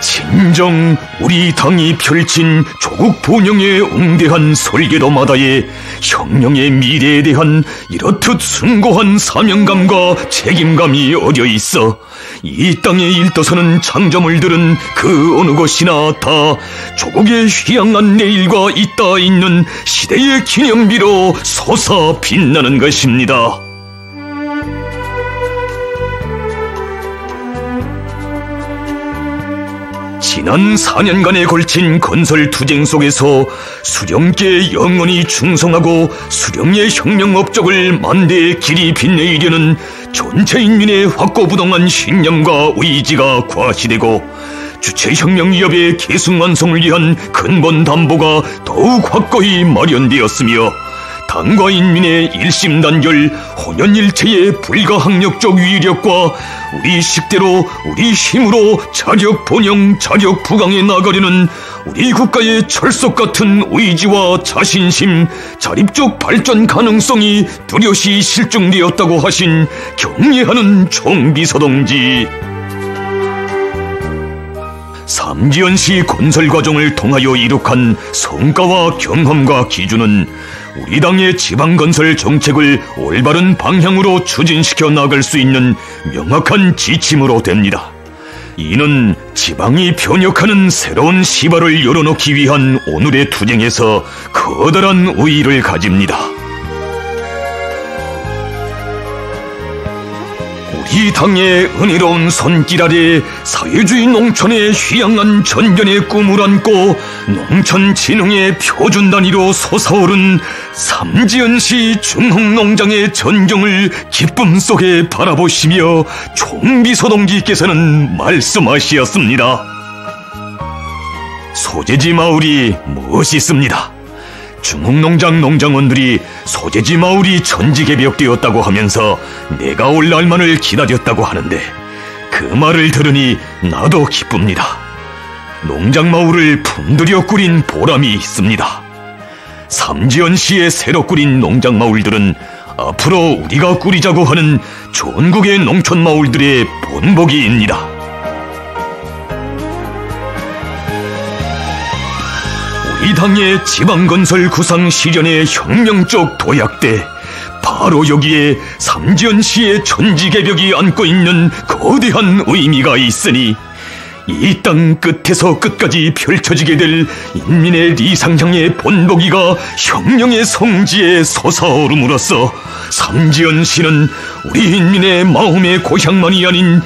진정 우리 당이 펼친 조국 번영의 웅대한 설계도마다에 혁명의 미래에 대한 이렇듯 숭고한 사명감과 책임감이 어려 있어 이 땅에 일떠서는 창조물들은 그 어느 것이나 다 조국의 휘황한 내일과 잇닿아 있는 시대의 기념비로 솟아 빛나는 것입니다. 지난 4년간에 걸친 건설 투쟁 속에서 수령께 영원히 충성하고 수령의 혁명 업적을 만대의 길이 빛내이려는 전체 인민의 확고부동한 신념과 의지가 과시되고 주체혁명위협의 계승완성을 위한 근본 담보가 더욱 확고히 마련되었으며 당과 인민의 일심단결, 혼연일체의 불가항력적 위력과 우리 식대로 우리 힘으로 자력 번영, 자력 부강해 나가려는 우리 국가의 철석 같은 의지와 자신심, 자립적 발전 가능성이 뚜렷이 실증되었다고 하신 경례하는 총비서동지. 삼지연시 건설 과정을 통하여 이룩한 성과와 경험과 기준은 우리 당의 지방건설 정책을 올바른 방향으로 추진시켜 나갈 수 있는 명확한 지침으로 됩니다. 이는 지방이 변혁하는 새로운 시발을 열어놓기 위한 오늘의 투쟁에서 커다란 의의를 가집니다. 이 당의 은혜로운 손길 아래 사회주의 농촌의 휘황한 전전의 꿈을 안고 농촌 진흥의 표준 단위로 솟아오른 삼지연시 중흥농장의 전경을 기쁨 속에 바라보시며 총비서동지께서는 말씀하시었습니다. 소재지 마을이 멋있습니다. 중흥농장 농장원들이 소재지 마을이 천지개벽되었다고 하면서 내가 올 날만을 기다렸다고 하는데 그 말을 들으니 나도 기쁩니다. 농장 마을을 품들여 꾸린 보람이 있습니다. 삼지연시에 새로 꾸린 농장 마을들은 앞으로 우리가 꾸리자고 하는 전국의 농촌 마을들의 본보기입니다. 우리 당의 지방건설 구상 실현의 혁명적 도약대, 바로 여기에 삼지연시의 천지개벽이 안고 있는 거대한 의미가 있으니 이 땅 끝에서 끝까지 펼쳐지게 될 인민의 리상향의 본보기가 혁명의 성지에 솟아오름으로써 삼지연시는 우리 인민의 마음의 고향만이 아닌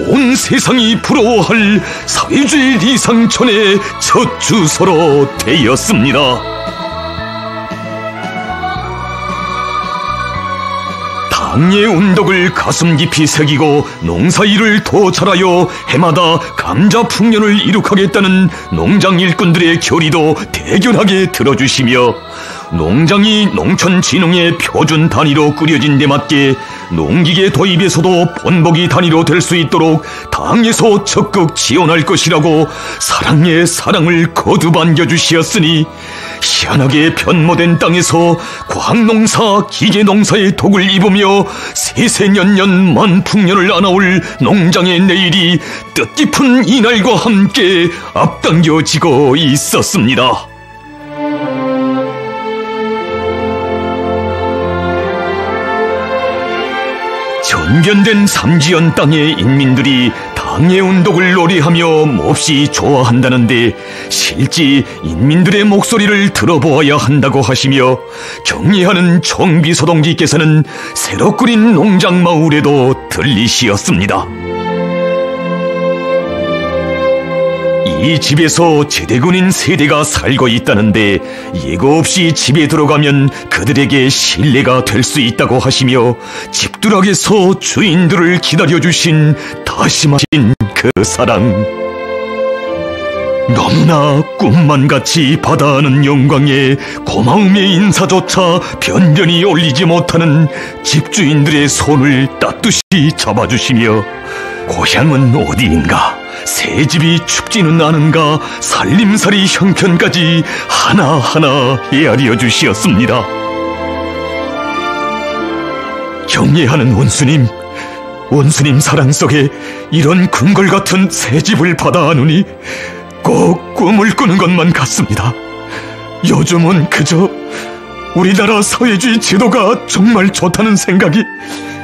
온 세상이 부러워할 사회주의 리상천의 첫 주소로 되었습니다. 당의 운덕을 가슴 깊이 새기고 농사일을 더 잘하여 해마다 감자 풍년을 이룩하겠다는 농장 일꾼들의 결의도 대견하게 들어주시며 농장이 농촌진흥의 표준 단위로 꾸려진 데 맞게 농기계 도입에서도 본보기 단위로 될 수 있도록 당에서 적극 지원할 것이라고 사랑의 사랑을 거듭 안겨주시었으니 희한하게 변모된 땅에서 과학농사, 기계농사의 독을 입으며 세세년년 만풍년을 안아올 농장의 내일이 뜻깊은 이날과 함께 앞당겨지고 있었습니다. 전변된 삼지연 땅의 인민들이 당의 운동을 노래하며 몹시 좋아한다는데 실제 인민들의 목소리를 들어보아야 한다고 하시며 경의하는 총비서동지께서는 새로 꾸린 농장 마을에도 들리시었습니다. 이 집에서 제대군인 세대가 살고 있다는데 예고 없이 집에 들어가면 그들에게 신뢰가 될 수 있다고 하시며 집두락에서 주인들을 기다려주신 다심하신 그 사랑, 너무나 꿈만같이 바다하는 영광에 고마움의 인사조차 변변히 올리지 못하는 집주인들의 손을 따뜻이 잡아주시며 고향은 어디인가, 새집이 춥지는 않은가, 살림살이 형편까지 하나하나 헤아려 주시었습니다. 경애하는 원수님, 원수님 사랑 속에 이런 궁궐 같은 새집을 받아하느니 꼭 꿈을 꾸는 것만 같습니다. 요즘은 그저 우리나라 사회주의 제도가 정말 좋다는 생각이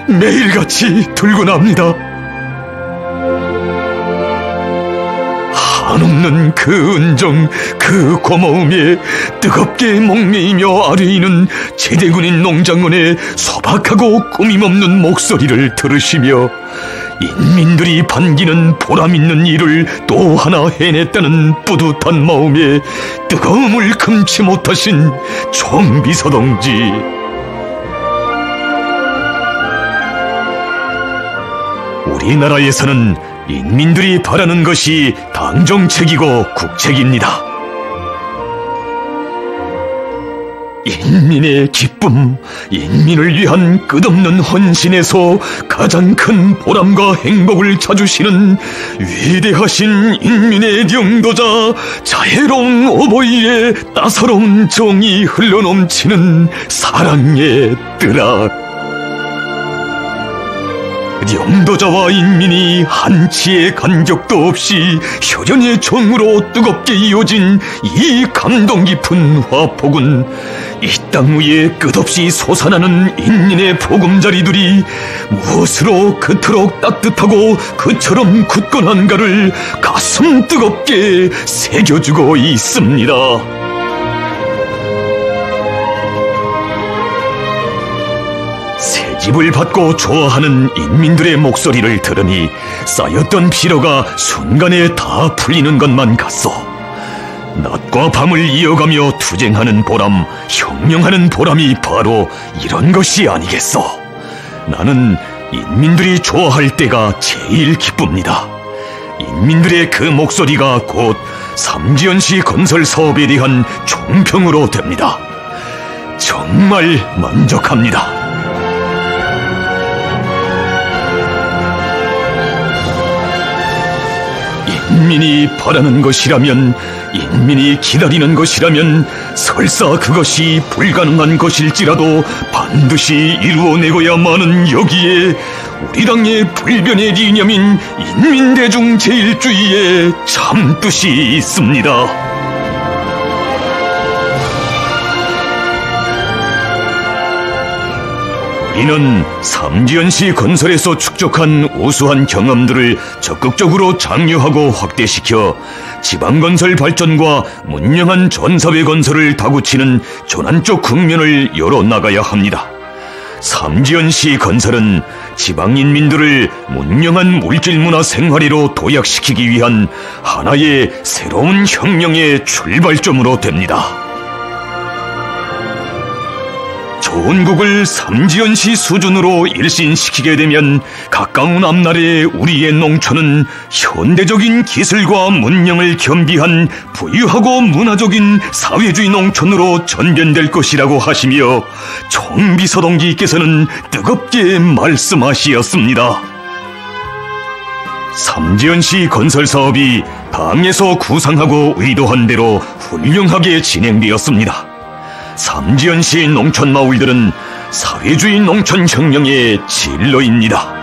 매일같이 들곤 합니다. 한없는 그 은정, 그 고마움에 뜨겁게 목매이며 아뢰이는 제대군인 농장원의 소박하고 꾸밈없는 목소리를 들으시며 인민들이 반기는 보람있는 일을 또 하나 해냈다는 뿌듯한 마음에 뜨거움을 금치 못하신 총비서동지, 우리나라에서는 인민들이 바라는 것이 당정책이고 국책입니다. 인민의 기쁨, 인민을 위한 끝없는 헌신에서 가장 큰 보람과 행복을 찾으시는 위대하신 인민의 영도자, 자애로운 어버이의 따사로운 정이 흘러넘치는 사랑의 뜨락. 영도자와 인민이 한치의 간격도 없이 효전의 정으로 뜨겁게 이어진 이 감동 깊은 화폭은 이 땅 위에 끝없이 솟아나는 인민의 보금자리들이 무엇으로 그토록 따뜻하고 그처럼 굳건한가를 가슴 뜨겁게 새겨주고 있습니다. 집을 받고 좋아하는 인민들의 목소리를 들으니 쌓였던 피로가 순간에 다 풀리는 것만 같소. 낮과 밤을 이어가며 투쟁하는 보람, 혁명하는 보람이 바로 이런 것이 아니겠소. 나는 인민들이 좋아할 때가 제일 기쁩니다. 인민들의 그 목소리가 곧 삼지연시 건설 사업에 대한 총평으로 됩니다. 정말 만족합니다. 인민이 바라는 것이라면, 인민이 기다리는 것이라면 설사 그것이 불가능한 것일지라도 반드시 이루어내고야마는 여기에 우리 당의 불변의 이념인 인민대중 제일주의의 참뜻이 있습니다. 이는 삼지연시 건설에서 축적한 우수한 경험들을 적극적으로 장려하고 확대시켜 지방건설 발전과 문명한 전사회 건설을 다구치는 전환적 국면을 열어나가야 합니다. 삼지연시 건설은 지방인민들을 문명한 물질문화 생활의로 도약시키기 위한 하나의 새로운 혁명의 출발점으로 됩니다. 전국을 삼지연시 수준으로 일신시키게 되면 가까운 앞날의 우리의 농촌은 현대적인 기술과 문명을 겸비한 부유하고 문화적인 사회주의 농촌으로 전변될 것이라고 하시며 총비서동지께서는 뜨겁게 말씀하시었습니다. 삼지연시 건설사업이 당에서 구상하고 의도한 대로 훌륭하게 진행되었습니다. 삼지연시 농촌마을들은 사회주의 농촌혁명의 진로입니다.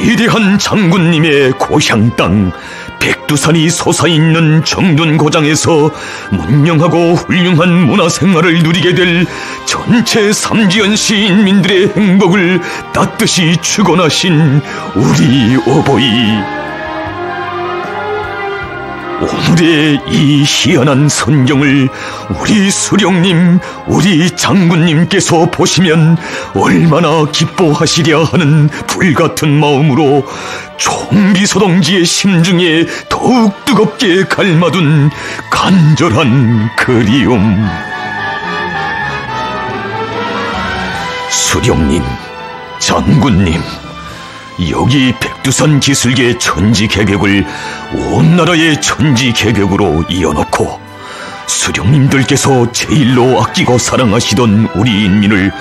위대한 장군님의 고향 땅 백두산이 솟아있는 정둔고장에서 문명하고 훌륭한 문화생활을 누리게 될 전체 삼지연시 인민들의 행복을 따뜻이 축원하신 우리 어버이, 오늘의 이 희한한 선경을 우리 수령님, 우리 장군님께서 보시면 얼마나 기뻐하시랴 하는 불같은 마음으로 총비서동지의 심중에 더욱 뜨겁게 갈마둔 간절한 그리움. 수령님, 장군님, 여기 백두산 기술계 천지개벽을 온 나라의 천지개벽으로 이어놓고 수령님들께서 제일로 아끼고 사랑하시던 우리 인민을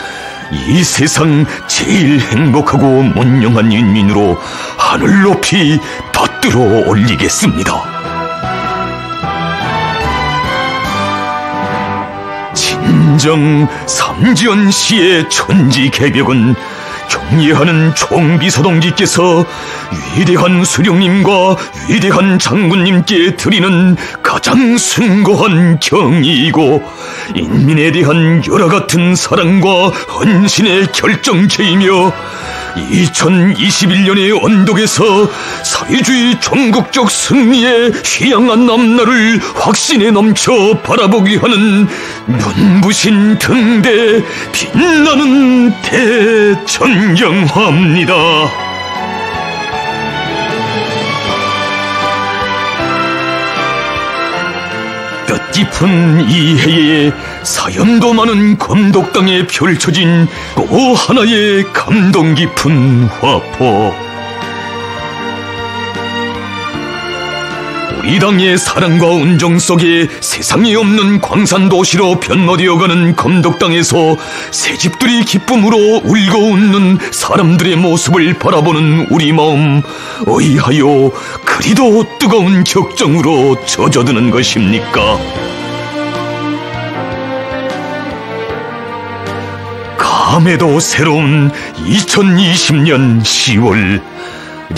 이 세상 제일 행복하고 문명한 인민으로 하늘 높이 받들어 올리겠습니다. 진정 삼지연시의 천지개벽은 경례하는 총비서동지께서 위대한 수령님과 위대한 장군님께 드리는 가장 숭고한 경의이고 인민에 대한 열화 같은 사랑과 헌신의 결정체이며 2021년의 언덕에서 사회주의 전국적 승리의 희양한 앞날을 확신에 넘쳐 바라보게 하는 눈부신 등대 빛나는 대천경화입니다. 뜻깊은 이 해에 사연도 많은 검독당에 펼쳐진 또 하나의 감동 깊은 화포. 우리 당의 사랑과 운정 속에 세상에 없는 광산도시로 변모되어가는 검독당에서 새집들이 기쁨으로 울고 웃는 사람들의 모습을 바라보는 우리 마음, 어이하여 그리도 뜨거운 격정으로 젖어드는 것입니까? 감회도 새로운 2020년 10월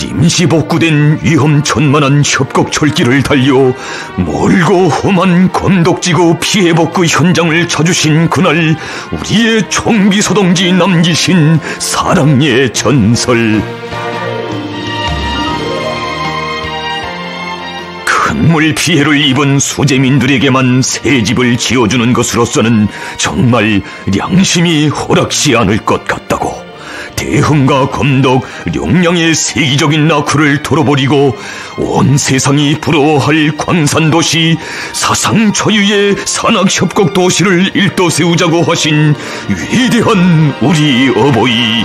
임시 복구된 위험천만한 협곡철길을 달려 멀고 험한 건덕지구 피해복구 현장을 찾으신 그날 우리의 총비서동지 남기신 사랑의 전설. 큰 물 피해를 입은 수재민들에게만 새 집을 지어주는 것으로서는 정말 양심이 허락시 않을 것 같다고 대흥과 검덕, 룡량의 세기적인 낙후를 털어버리고 온 세상이 부러워할 광산도시, 사상초유의 산악협곡도시를 일떠세우자고 하신 위대한 우리 어버이.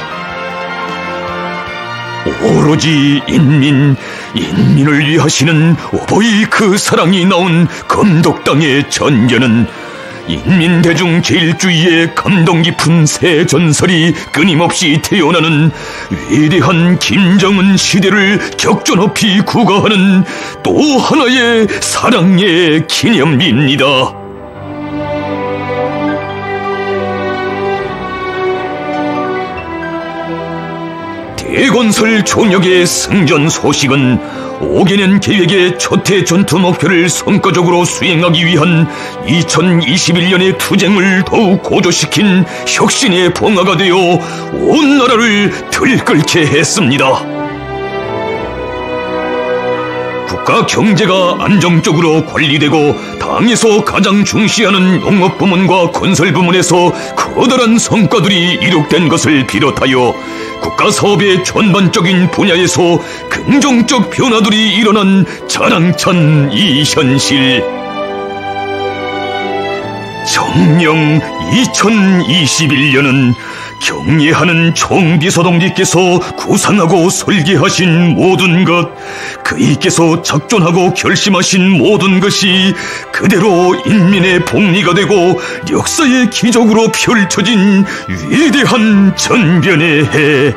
오로지 인민을 위하시는 어버이 그 사랑이 나온 검독당의 전개는 인민대중 제일주의의 감동 깊은 새 전설이 끊임없이 태어나는 위대한 김정은 시대를 격조 높이 구가하는 또 하나의 사랑의 기념비입니다. 대건설 전역의 승전 소식은 5개년 계획의 초태 전투 목표를 성과적으로 수행하기 위한 2021년의 투쟁을 더욱 고조시킨 혁신의 봉화가 되어 온 나라를 들끓게 했습니다. 국가 경제가 안정적으로 관리되고 당에서 가장 중시하는 농업부문과 건설부문에서 커다란 성과들이 이룩된 것을 비롯하여 국가사업의 전반적인 분야에서 긍정적 변화들이 일어난 자랑찬 이 현실. 정녕 2021년은 경례하는 총비서동지께서 구상하고 설계하신 모든 것, 그이께서 작존하고 결심하신 모든 것이 그대로 인민의 복리가 되고 역사의 기적으로 펼쳐진 위대한 전변의 해,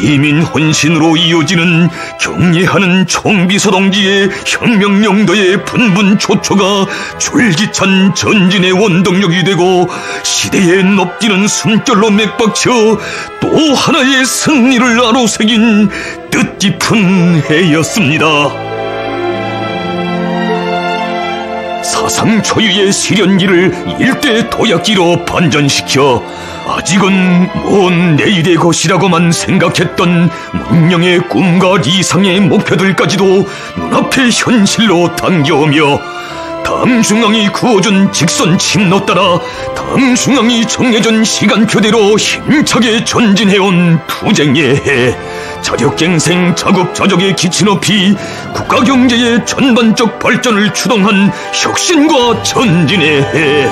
위민 혼신으로 이어지는 경례하는 총비서동지의 혁명영도의 분분초초가 줄기찬 전진의 원동력이 되고 시대에 높디는 숨결로 맥박쳐 또 하나의 승리를 아로새긴 뜻깊은 해였습니다. 사상 초유의 시련기를 일대 도약기로 반전시켜 아직은 먼 내일의 것이라고만 생각했던 문명의 꿈과 리상의 목표들까지도 눈앞의 현실로 당겨오며 당 중앙이 그어준 직선 침로 따라 당 중앙이 정해준 시간표대로 힘차게 전진해온 투쟁의 해, 자력갱생 자급자족의 기치 높이 국가경제의 전반적 발전을 추동한 혁신과 전진의 해,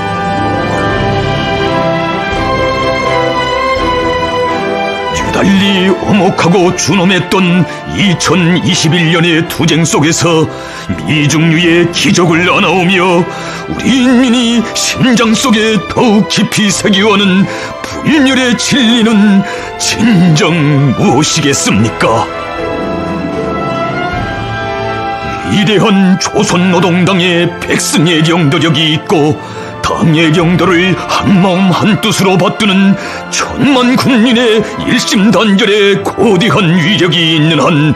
달리 오목하고 준엄했던 2021년의 투쟁 속에서 미중류의 기적을 안아오며 우리 인민이 심장 속에 더욱 깊이 새겨하는 분열의 진리는 진정 무엇이겠습니까? 위대한 조선노동당의 백승의 경도력이 있고 당의 경도를 한마음 한뜻으로 받드는 천만 국민의 일심단결의 거대한 위력이 있는 한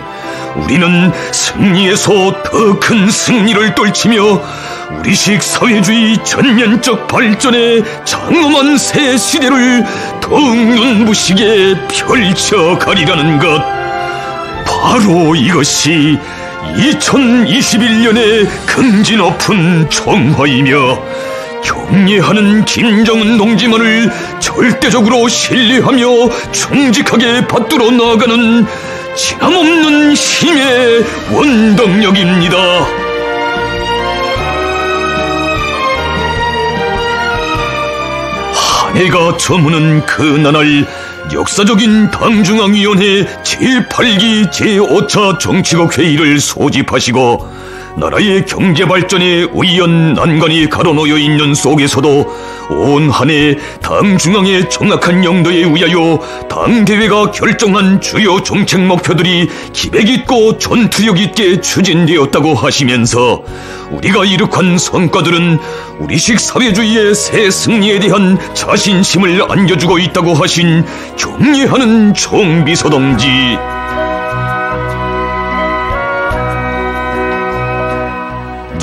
우리는 승리에서 더 큰 승리를 떨치며 우리식 사회주의 전면적 발전의 장엄한 새 시대를 더욱 눈부시게 펼쳐가리라는 것, 바로 이것이 2021년의 긍지 높은 총화이며 경례하는 김정은 동지만을 절대적으로 신뢰하며 충직하게 받들어 나아가는 진함없는 힘의 원동력입니다. 한 해가 저무는 그 나날 역사적인 당중앙위원회 제8기 제5차 정치국 회의를 소집하시고 나라의 경제발전에 의연 난관이 가로놓여 있는 속에서도 온 한 해 당 중앙의 정확한 영도에 의하여 당대회가 결정한 주요 정책 목표들이 기백있고 전투력 있게 추진되었다고 하시면서 우리가 이룩한 성과들은 우리식 사회주의의 새 승리에 대한 자신심을 안겨주고 있다고 하신 경례하는 총비서동지,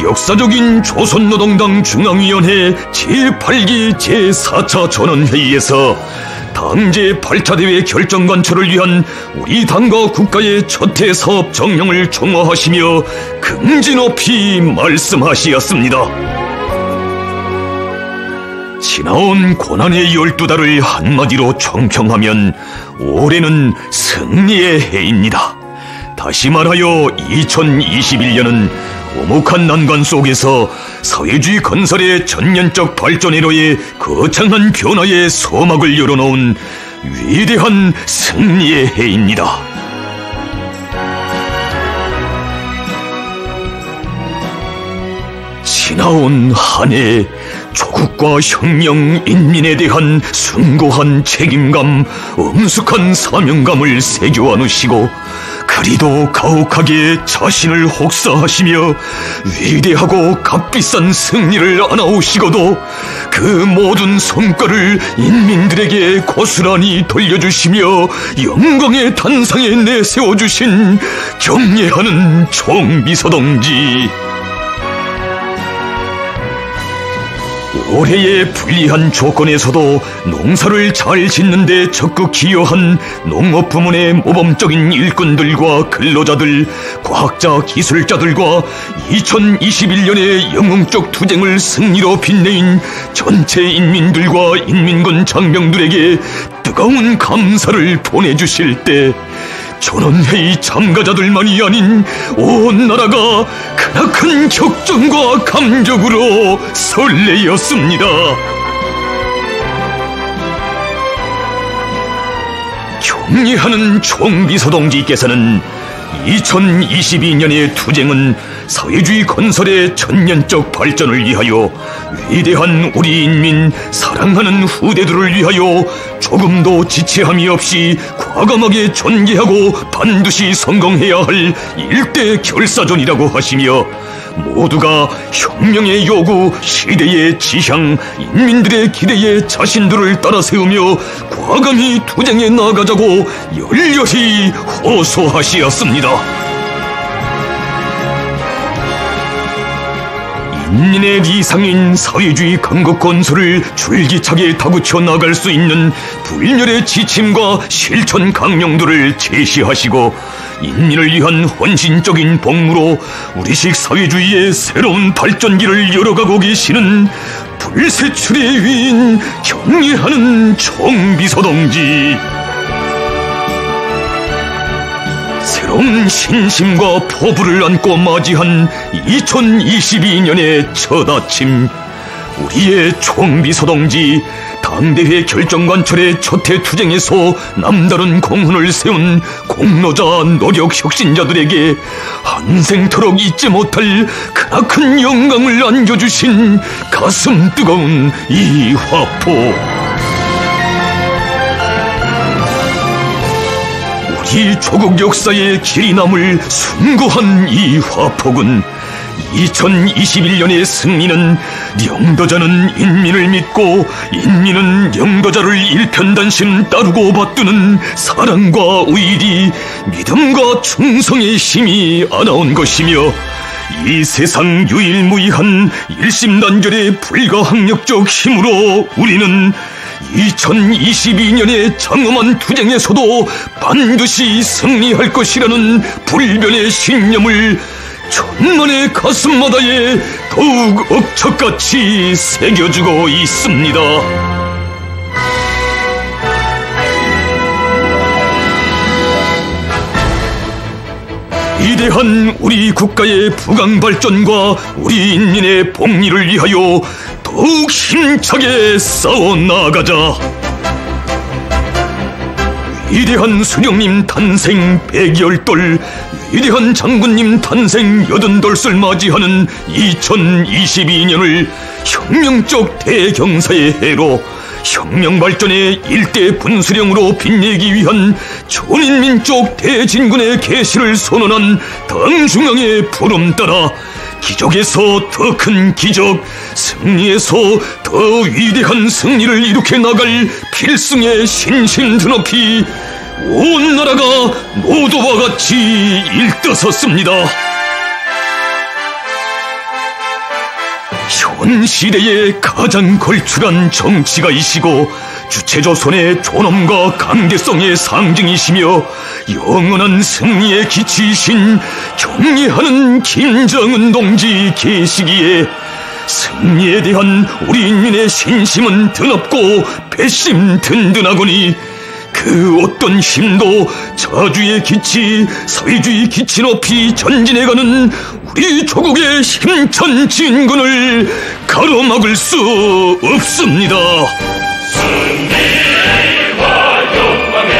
역사적인 조선노동당 중앙위원회 제8기 제4차 전원회의에서 당제 8차 대회 결정 관철을 위한 우리 당과 국가의 첫해 사업 정령을 총화하시며 긍지 높이 말씀하시었습니다. 지나온 고난의 12달을 한마디로 총평하면 올해는 승리의 해입니다. 다시 말하여 2021년은 오목한 난관 속에서 사회주의 건설의 전면적 발전회로의 거창한 변화의 서막을 열어놓은 위대한 승리의 해입니다. 지나온 한 해 조국과 혁명 인민에 대한 숭고한 책임감, 엄숙한 사명감을 새겨 안으시고 그리도 가혹하게 자신을 혹사하시며 위대하고 값비싼 승리를 안아오시고도 그 모든 성과를 인민들에게 고스란히 돌려주시며 영광의 단상에 내세워주신 경례하는 총비서동지, 올해의 불리한 조건에서도 농사를 잘 짓는 데 적극 기여한 농업 부문의 모범적인 일꾼들과 근로자들, 과학자, 기술자들과 2021년의 영웅적 투쟁을 승리로 빛내인 전체 인민들과 인민군 장병들에게 뜨거운 감사를 보내주실 때 전원회의 참가자들만이 아닌 온 나라가 크나큰 격정과 감격으로 설레었습니다. 경례하는 총비서동지께서는 2022년의 투쟁은 사회주의 건설의 천년적 발전을 위하여 위대한 우리 인민, 사랑하는 후대들을 위하여 조금도 지체함이 없이 과감하게 전개하고 반드시 성공해야 할 일대 결사전이라고 하시며, 모두가 혁명의 요구, 시대의 지향, 인민들의 기대에 자신들을 따라 세우며 과감히 투쟁에 나아가자고 열렬히 호소하시었습니다. 인민의 리상인 사회주의 강국 건설을 줄기차게 다구쳐 나갈 수 있는 불멸의 지침과 실천 강령들을 제시하시고, 인민을 위한 헌신적인 복무로 우리식 사회주의의 새로운 발전기를 열어가고 계시는 불세출의 위인 경례하는 총비서동지, 새로운 신심과 포부를 안고 맞이한 2022년의 첫 아침, 우리의 총비서동지, 당대회 결정관철의 첫해 투쟁에서 남다른 공헌을 세운 공로자, 노력 혁신자들에게 한생토록 잊지 못할 크나큰 영광을 안겨주신 가슴 뜨거운 이 화포, 우리 조국 역사의 길이 남을 숭고한 이 화폭은 2021년의 승리는 영도자는 인민을 믿고 인민은 영도자를 일편단심 따르고 받드는 사랑과 의리, 믿음과 충성의 힘이 안아온 것이며, 이 세상 유일무이한 일심단결의 불가항력적 힘으로 우리는 2022년의 장엄한 투쟁에서도 반드시 승리할 것이라는 불변의 신념을 천만의 가슴마다에 더욱 억척같이 새겨주고 있습니다. 위대한 우리 국가의 부강발전과 우리 인민의 복리를 위하여 더욱 힘차게 싸워나가자. 위대한 수령님 탄생 100열돌, 위대한 장군님 탄생 80돌을 맞이하는 2022년을 혁명적 대경사의 해로 혁명 발전의 일대 분수령으로 빛내기 위한 전인민족 대진군의 개시를 선언한 당 중앙의 부름 따라 기적에서 더 큰 기적, 승리에서 더 위대한 승리를 이룩해 나갈 필승의 신심 드높이 온 나라가 노도와 같이 일떠섰습니다. 현 시대의 가장 걸출한 정치가이시고 주체조선의 존엄과 강대성의 상징이시며 영원한 승리의 기치이신 경례하는 김정은 동지 계시기에 승리에 대한 우리 인민의 신심은 드높고 배심 든든하거니 그 어떤 힘도 자주의 기치, 사회주의 기치 높이 전진해가는 우리 조국의 힘찬 진군을 가로막을 수 없습니다. 승리와 영광의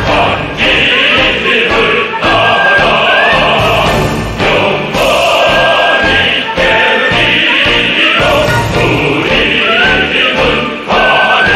한길을 따라 영원히 되리라. 우리 힘은 가네.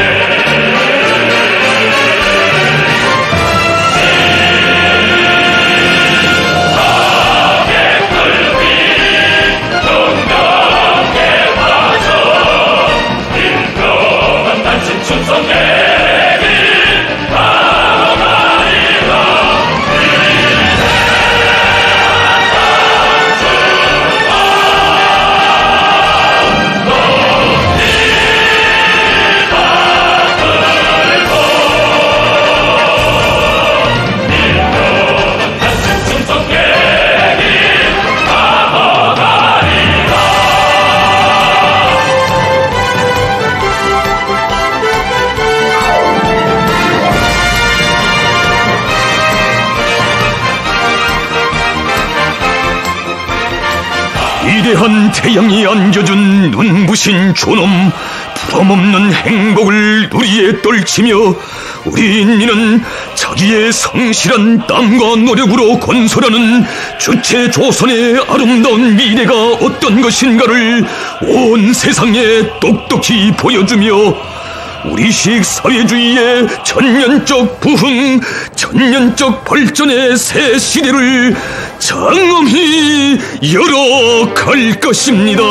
위대한 태양이 안겨준 눈부신 존엄, 부럼없는 행복을 누리에 떨치며 우리 인민은 자기의 성실한 땀과 노력으로 건설하는 주체 조선의 아름다운 미래가 어떤 것인가를 온 세상에 똑똑히 보여주며 우리식 사회주의의 천년적 부흥, 천년적 발전의 새 시대를 장엄히 열어갈 것입니다.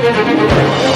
오